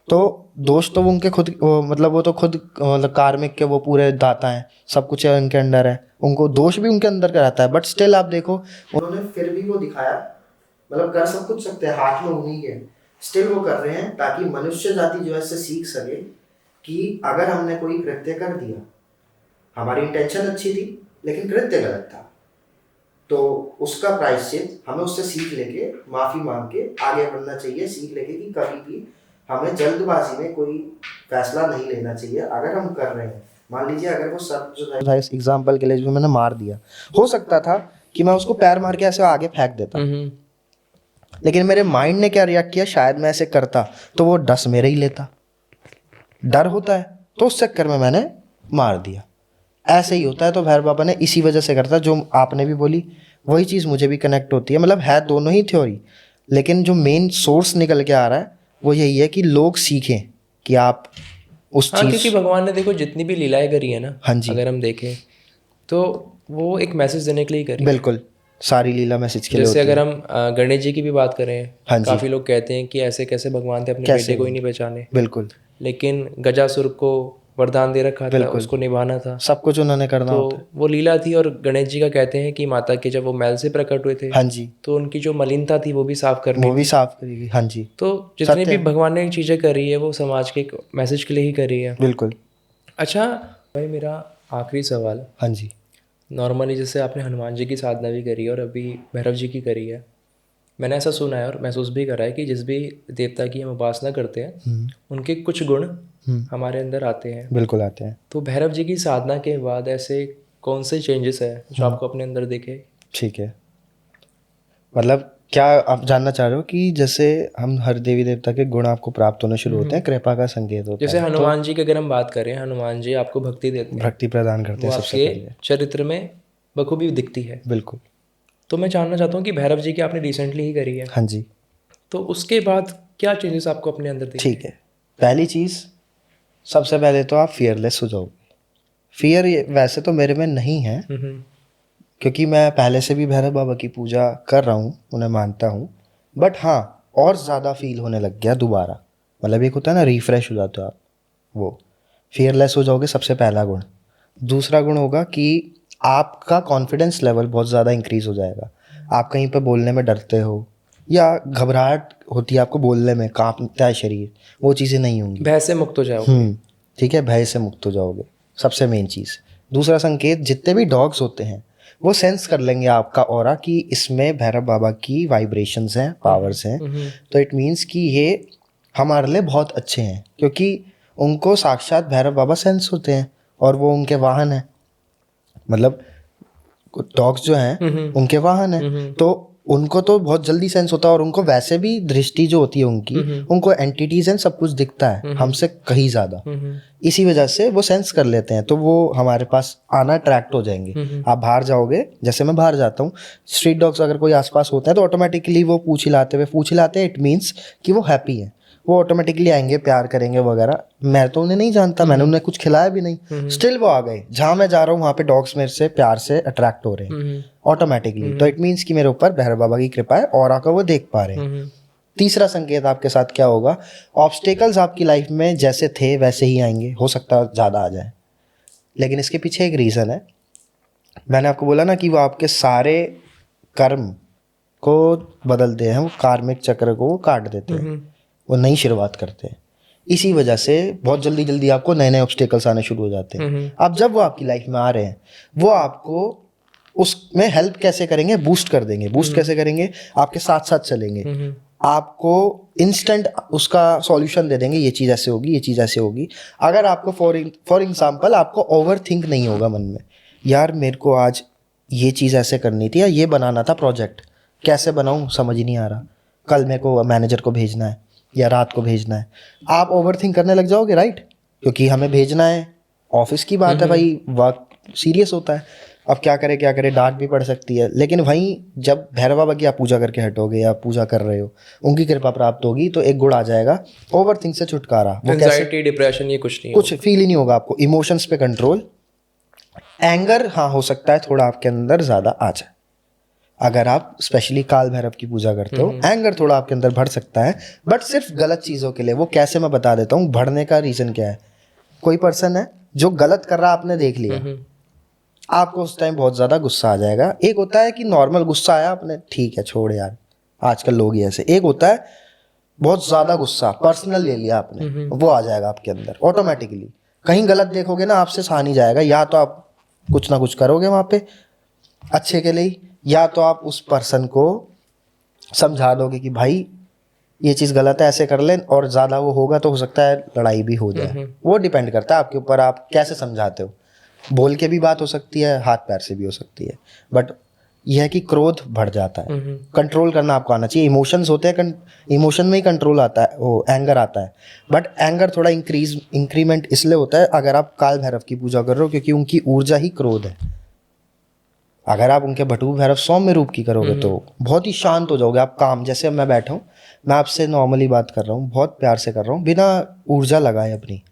तो दोष तो वो उनके खुद, मतलब वो तो खुद मतलब कार्मिक के वो पूरे दाता हैं, सब कुछ है उनके अंदर है, उनको दोष भी उनके अंदर का रहता है, बट स्टिल आप देखो उन्होंने फिर भी वो दिखाया, मतलब कर सब कुछ सकते हैं, हाथ में उन्हीं के, स्टिल वो कर रहे हैं ताकि मनुष्य जाति जो है इससे सीख सके कि अगर हमने कोई कृत्य कर दिया, हमारी इंटेंशन अच्छी थी लेकिन कृत्य गलत था, तो उसका प्रायश्चित हमें उससे सीख लेके माफी मांग के आगे बढ़ना चाहिए, सीख लेके कि कभी भी हमें जल्दबाजी में कोई फैसला नहीं लेना चाहिए। अगर हम कर रहे हैं, मान लीजिए अगर वो सब जो था इस एग्जाम्पल के लिए जो मैंने मार दिया, हो सकता था कि मैं उसको पैर मार के ऐसे आगे फेंक देता, लेकिन मेरे माइंड ने क्या रिएक्ट किया, शायद मैं ऐसे करता तो वो डस मेरे ही लेता, डर होता है, तो उस चक्कर में मैंने मार दिया। ऐसे ही होता है, तो भैरव बाबा ने इसी वजह से करता, जो आपने भी बोली वही चीज़ मुझे भी कनेक्ट होती है, मतलब है दोनों ही थ्योरी, लेकिन जो मेन सोर्स निकल के आ रहा है वो यही है कि लोग सीखें कि आप उस चीज़, क्योंकि भगवान ने देखो जितनी भी लीलाएं करी है ना, हाँ जी, अगर हम देखें तो वो एक मैसेज देने के लिए करी, बिल्कुल, सारी लीला मैसेज के लिए जैसे होती अगर हम गणेश जी की भी बात करें, हाँ जी। काफी लोग कहते हैं कि ऐसे कैसे भगवान थे, अपने कैसे बेटे को ही नहीं पहचाने, बिल्कुल लेकिन गजासुर को वरदान दे रखा था, उसको निभाना था, सब कुछ उन्होंने करना होता है। तो वो लीला थी। और गणेश जी का कहते हैं कि माता के जब वो मैल से प्रकट हुए थे, हाँ जी, तो उनकी जो मलिनता थी वो भी साफ करनी वो भी थी। साफ करेगी। हाँ जी, तो जितनी सत्य भी है। भगवान ने चीज़ें करी है वो समाज के मैसेज के लिए ही करी है। बिल्कुल। अच्छा भाई, मेरा आखिरी सवाल, हाँ जी। नॉर्मली जैसे आपने हनुमान जी की साधना भी करी है और अभी भैरव जी की करी है, मैंने ऐसा सुना है और महसूस भी करा है कि जिस भी देवता की हम उपासना करते हैं उनके कुछ गुण हमारे अंदर आते हैं। बिल्कुल आते हैं। तो भैरव जी की साधना के बाद ऐसे कौन से चेंजेस है जो आपको अपने अंदर दिखे? ठीक है, मतलब क्या आप जानना चाह रहे हो कि जैसे हम हर देवी देवता के गुण आपको प्राप्त होने शुरू होते हैं, कृपा का संकेत होता जैसे है, हनुमान जी की अगर हम बात करें, हनुमान जी आपको भक्ति देते हैं, भक्ति प्रदान करते वो हैं सबसे आपके पहले। चरित्र में बखूबी दिखती है। बिल्कुल। तो मैं जानना चाहता हूँ कि भैरव जी की आपने रिसेंटली ही करी है, हाँ जी। तो उसके बाद क्या चेंजेस आपको अपने अंदर दिखे? ठीक है, पहली चीज़, सबसे पहले तो आप फियरलेस हो जाओगे। फियर वैसे तो मेरे में नहीं है, क्योंकि मैं पहले से भी भैरव बाबा की पूजा कर रहा हूँ, उन्हें मानता हूँ, बट हाँ और ज़्यादा फील होने लग गया दोबारा। मतलब एक होता है ना, रिफ्रेश हो जाते हो आप, वो फियरलेस हो जाओगे, सबसे पहला गुण। दूसरा गुण होगा कि आपका कॉन्फिडेंस लेवल बहुत ज़्यादा इंक्रीज़ हो जाएगा। आप कहीं पर बोलने में डरते हो या घबराहट होती है आपको बोलने में, कांपता है शरीर, वो चीज़ें नहीं होंगी। भय से मुक्त हो जाओगे। ठीक है, भय से मुक्त हो जाओगे, सबसे मेन चीज़। दूसरा संकेत, जितने भी डॉग्स होते हैं वो सेंस कर लेंगे आपका ऑरा कि इसमें भैरव बाबा की वाइब्रेशंस हैं, पावर्स हैं, तो इट मीन्स कि ये हमारे लिए बहुत अच्छे हैं, क्योंकि उनको साक्षात भैरव बाबा सेंस होते हैं और वो उनके वाहन हैं। मतलब डॉग्स जो हैं उनके वाहन हैं, तो उनको तो बहुत जल्दी सेंस होता है, और उनको वैसे भी दृष्टि जो होती है उनकी, उनको एंटिटीज एंड सब कुछ दिखता है हमसे कहीं ज़्यादा। इसी वजह से वो सेंस कर लेते हैं, तो वो हमारे पास आना अट्रैक्ट हो जाएंगे। आप बाहर जाओगे, जैसे मैं बाहर जाता हूँ, स्ट्रीट डॉग्स अगर कोई आसपास होता है तो ऑटोमेटिकली वो पूँछ हिलाते हैं, इट मीन्स कि वो हैप्पी है, वो ऑटोमेटिकली आएंगे, प्यार करेंगे वगैरह। मैं तो उन्हें नहीं जानता, मैंने उन्हें कुछ खिलाया भी नहीं, स्टिल वो आ गए। जहाँ मैं जा रहा हूँ वहाँ पे डॉग्स मेरे से प्यार से अट्रैक्ट हो रहे हैं ऑटोमेटिकली, तो इट मीन्स कि मेरे ऊपर भैरव बाबा की कृपा है और आकर वो देख पा रहे हैं। तीसरा संकेत आपके साथ क्या होगा, ऑब्स्टेकल्स आपकी लाइफ में जैसे थे वैसे ही आएंगे, हो सकता है ज़्यादा आ जाए, लेकिन इसके पीछे एक रीज़न है। मैंने आपको बोला ना कि वो आपके सारे कर्म को बदलते हैं, वो कार्मिक चक्र को वो काट देते हैं, वो नई शुरुआत करते हैं। इसी वजह से बहुत जल्दी जल्दी आपको नए नए ऑब्स्टेकल्स आने शुरू हो जाते हैं। अब जब वो आपकी लाइफ में आ रहे हैं, वो आपको उसमें हेल्प कैसे करेंगे, बूस्ट कर देंगे। बूस्ट कैसे करेंगे, आपके साथ साथ चलेंगे, आपको इंस्टेंट उसका सॉल्यूशन दे देंगे, ये चीज़ ऐसे होगी, ये चीज़ ऐसे होगी। अगर आपको फॉर एग्जांपल आपको ओवर थिंक नहीं होगा मन में, यार मेरे को आज ये चीज़ ऐसे करनी थी या ये बनाना था प्रोजेक्ट, कैसे बनाऊँ समझ ही नहीं आ रहा, कल मेरे को मैनेजर को भेजना है या रात को भेजना है, आप ओवर थिंक करने लग जाओगे, राइट? क्योंकि हमें भेजना है, ऑफिस की बात है भाई, वर्क सीरियस होता है। अब क्या करे, डांट भी पड़ सकती है, लेकिन वहीं जब भैरव बाबा की आप पूजा करके हटोगे या पूजा कर रहे हो, उनकी कृपा प्राप्त होगी, तो एक गुण आ जाएगा, ओवर थिंक से छुटकारा। वो एंजाइटी, डिप्रेशन, ये कुछ नहीं, कुछ फील ही नहीं होगा आपको। इमोशंस पे कंट्रोल। एंगर हाँ हो सकता है थोड़ा आपके अंदर ज़्यादा आ जाए, अगर आप स्पेशली काल भैरव की पूजा करते हो, एंगर थोड़ा आपके अंदर बढ़ सकता है, बट सिर्फ गलत चीज़ों के लिए। वो कैसे, मैं बता देता हूँ। बढ़ने का रीज़न क्या है, कोई पर्सन है जो गलत कर रहा है, आपने देख लिया, आपको उस टाइम बहुत ज़्यादा गुस्सा आ जाएगा। एक होता है कि नॉर्मल गुस्सा आया आपने, ठीक है छोड़ यार, आजकल लोग ही ऐसे। एक होता है बहुत ज़्यादा गुस्सा, पर्सनल ले लिया आपने, वो आ जाएगा आपके अंदर ऑटोमेटिकली। कहीं गलत देखोगे ना, आपसे सहा नहीं जाएगा, या तो आप कुछ ना कुछ करोगे वहाँ पे अच्छे के लिए, या तो आप उस पर्सन को समझा दोगे कि भाई ये चीज़ गलत है, ऐसे कर लें, और ज़्यादा वो होगा तो हो सकता है लड़ाई भी हो जाए। वो डिपेंड करता है आपके ऊपर, आप कैसे समझाते हो। बोल के भी बात हो सकती है, हाथ पैर से भी हो सकती है, बट यह है कि क्रोध बढ़ जाता है। कंट्रोल करना आपको आना चाहिए। इमोशंस होते हैं, इमोशन में ही कंट्रोल आता है, वो एंगर आता है, बट एंगर थोड़ा इंक्रीमेंट इसलिए होता है अगर आप काल भैरव की पूजा कर रहे हो, क्योंकि उनकी ऊर्जा ही क्रोध है। अगर आप उनके भटू भैरव सौम्य रूप की करोगे तो बहुत ही शांत हो जाओगे आप, काम। जैसे अब मैं बैठा हूँ, मैं आपसे नॉर्मली बात कर रहा हूँ, बहुत प्यार से कर रहा हूँ, बिना ऊर्जा लगाए अपनी,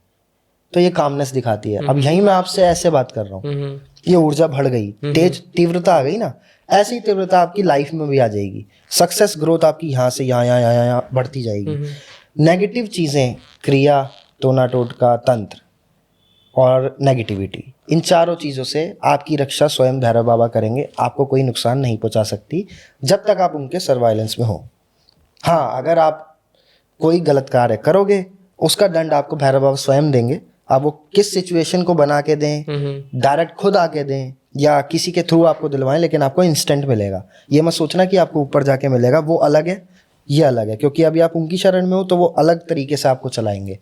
तो ये कामनेस दिखाती है। अब यहीं मैं आपसे ऐसे बात कर रहा हूँ, ये ऊर्जा बढ़ गई, तेज तीव्रता आ गई ना, ऐसी तीव्रता आपकी लाइफ में भी आ जाएगी। सक्सेस ग्रोथ आपकी यहाँ से यहाँ यहाँ यहाँ यहाँ बढ़ती जाएगी। नेगेटिव चीज़ें, क्रिया, टोना टोटका, तंत्र और नेगेटिविटी, इन चारों चीज़ों से आपकी रक्षा स्वयं भैरव बाबा करेंगे। आपको कोई नुकसान नहीं पहुंचा सकती जब तक आप उनके सर्वाइलेंस में हो। हाँ, अगर आप कोई गलत कार्य करोगे उसका दंड आपको भैरव बाबा स्वयं देंगे। आप वो किस सिचुएशन को बना के दें, डायरेक्ट खुद आके दें या किसी के थ्रू आपको दिलवाएं, लेकिन आपको इंस्टेंट मिलेगा। ये मत सोचना कि आपको ऊपर जाके मिलेगा, वो अलग है, ये अलग है, क्योंकि अभी आप उनकी शरण में हो तो वो अलग तरीके से आपको चलाएंगे।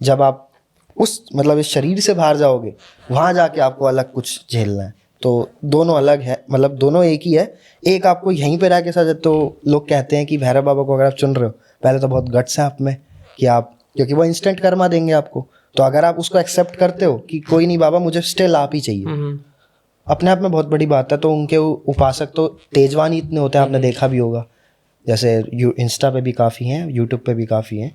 जब आप उस मतलब इस शरीर से बाहर जाओगे वहाँ जाके आपको अलग कुछ झेलना है। तो दोनों अलग है, मतलब दोनों एक ही है। एक आपको यहीं पे रह के साथ, तो लोग कहते हैं कि भैरव बाबा को अगर आप चुन रहे हो, पहले तो बहुत गट्स है आप में कि आप, क्योंकि वो इंस्टेंट कर्मा देंगे आपको। तो अगर आप उसको एक्सेप्ट करते हो कि कोई नहीं बाबा, मुझे स्टिल आप ही चाहिए, अपने आप में बहुत बड़ी बात है। तो उनके उपासक तो तेजवान ही इतने होते हैं, आपने देखा भी होगा। जैसे इंस्टा पे भी काफ़ी हैं, यूट्यूब पे भी काफ़ी हैं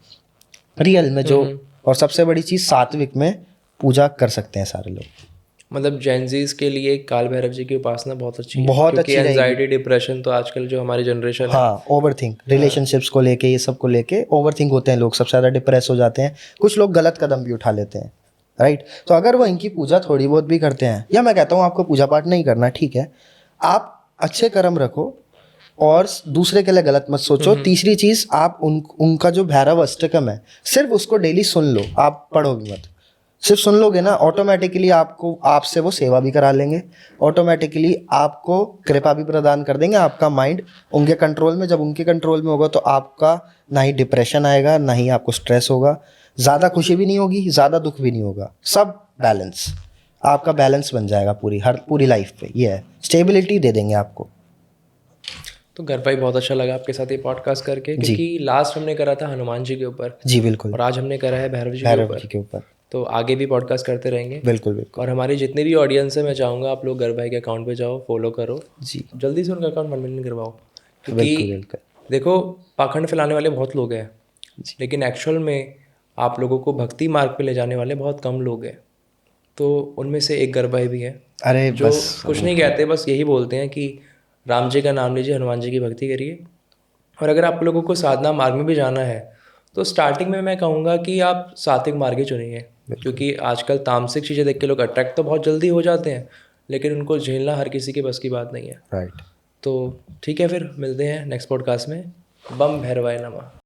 रियल में जो। और सबसे बड़ी चीज़, सात्विक में पूजा कर सकते हैं सारे लोग। मतलब जेनजीज के लिए काल भैरव जी की उपासना बहुत अच्छी है, बहुत क्योंकि अच्छी एंजाइटी, डिप्रेशन तो आजकल जो हमारी जनरेशन है, हाँ, ओवर थिंक, रिलेशनशिप्स को लेके, ये सब को लेके ओवर थिंक होते हैं लोग, सबसे ज़्यादा डिप्रेस हो जाते हैं। कुछ लोग गलत कदम भी उठा लेते हैं, राइट। तो अगर वो इनकी पूजा थोड़ी बहुत भी करते हैं, या मैं कहता हूँ आपको पूजा पाठ नहीं करना, ठीक है, आप अच्छे कर्म रखो और दूसरे के लिए गलत मत सोचो। तीसरी चीज़, आप उनका जो भैरव अष्टकम है, सिर्फ उसको डेली सुन लो, आप पढ़ो भी मत, सिर्फ सुन लोगे ना, ऑटोमेटिकली आपको, आपसे वो सेवा भी करा लेंगे, ऑटोमेटिकली आपको कृपा भी प्रदान कर देंगे। आपका माइंड उनके कंट्रोल में, जब उनके कंट्रोल में होगा तो आपका ना ही डिप्रेशन आएगा, ना ही आपको स्ट्रेस होगा, ज़्यादा खुशी भी नहीं होगी, ज़्यादा दुख भी नहीं होगा, सब बैलेंस, आपका बैलेंस बन जाएगा पूरी लाइफ पे। ये है, स्टेबिलिटी दे देंगे आपको। तो घर भाई बहुत अच्छा लगा आपके साथ ये पॉडकास्ट करके, क्योंकि लास्ट हमने करा था हनुमान जी के ऊपर, जी बिल्कुल, और आज हमने करा है भैरव जी के ऊपर। तो आगे भी पॉडकास्ट करते रहेंगे। बिल्कुल बिल्कुल। और हमारी जितनी भी ऑडियंस है, मैं चाहूँगा आप लोग घर भाई के अकाउंट पे जाओ, फॉलो करो जी, जल्दी से, उनका अकाउंट मेंटेन करवाओ, बिल्कुल क्योंकि बिल्कुल। देखो, पाखंड फैलाने वाले बहुत लोग हैं, लेकिन एक्चुअल में आप लोगों को भक्ति मार्ग पे ले जाने वाले बहुत कम लोग हैं। तो उनमें से एक गरभाई भी है, अरे जो बस कुछ नहीं कहते, बस यही बोलते हैं कि राम जी का नाम लीजिए, हनुमान जी की भक्ति करिए। और अगर आप लोगों को साधना मार्ग में भी जाना है, तो स्टार्टिंग में मैं कहूँगा कि आप सात्विक मार्ग ही चुनिए, क्योंकि आजकल तामसिक चीज़ें देख के लोग अट्रैक्ट तो बहुत जल्दी हो जाते हैं, लेकिन उनको झेलना हर किसी के बस की बात नहीं है। राइट। तो ठीक है, फिर मिलते हैं नेक्स्ट पॉडकास्ट में। बम भैरवाय नमः।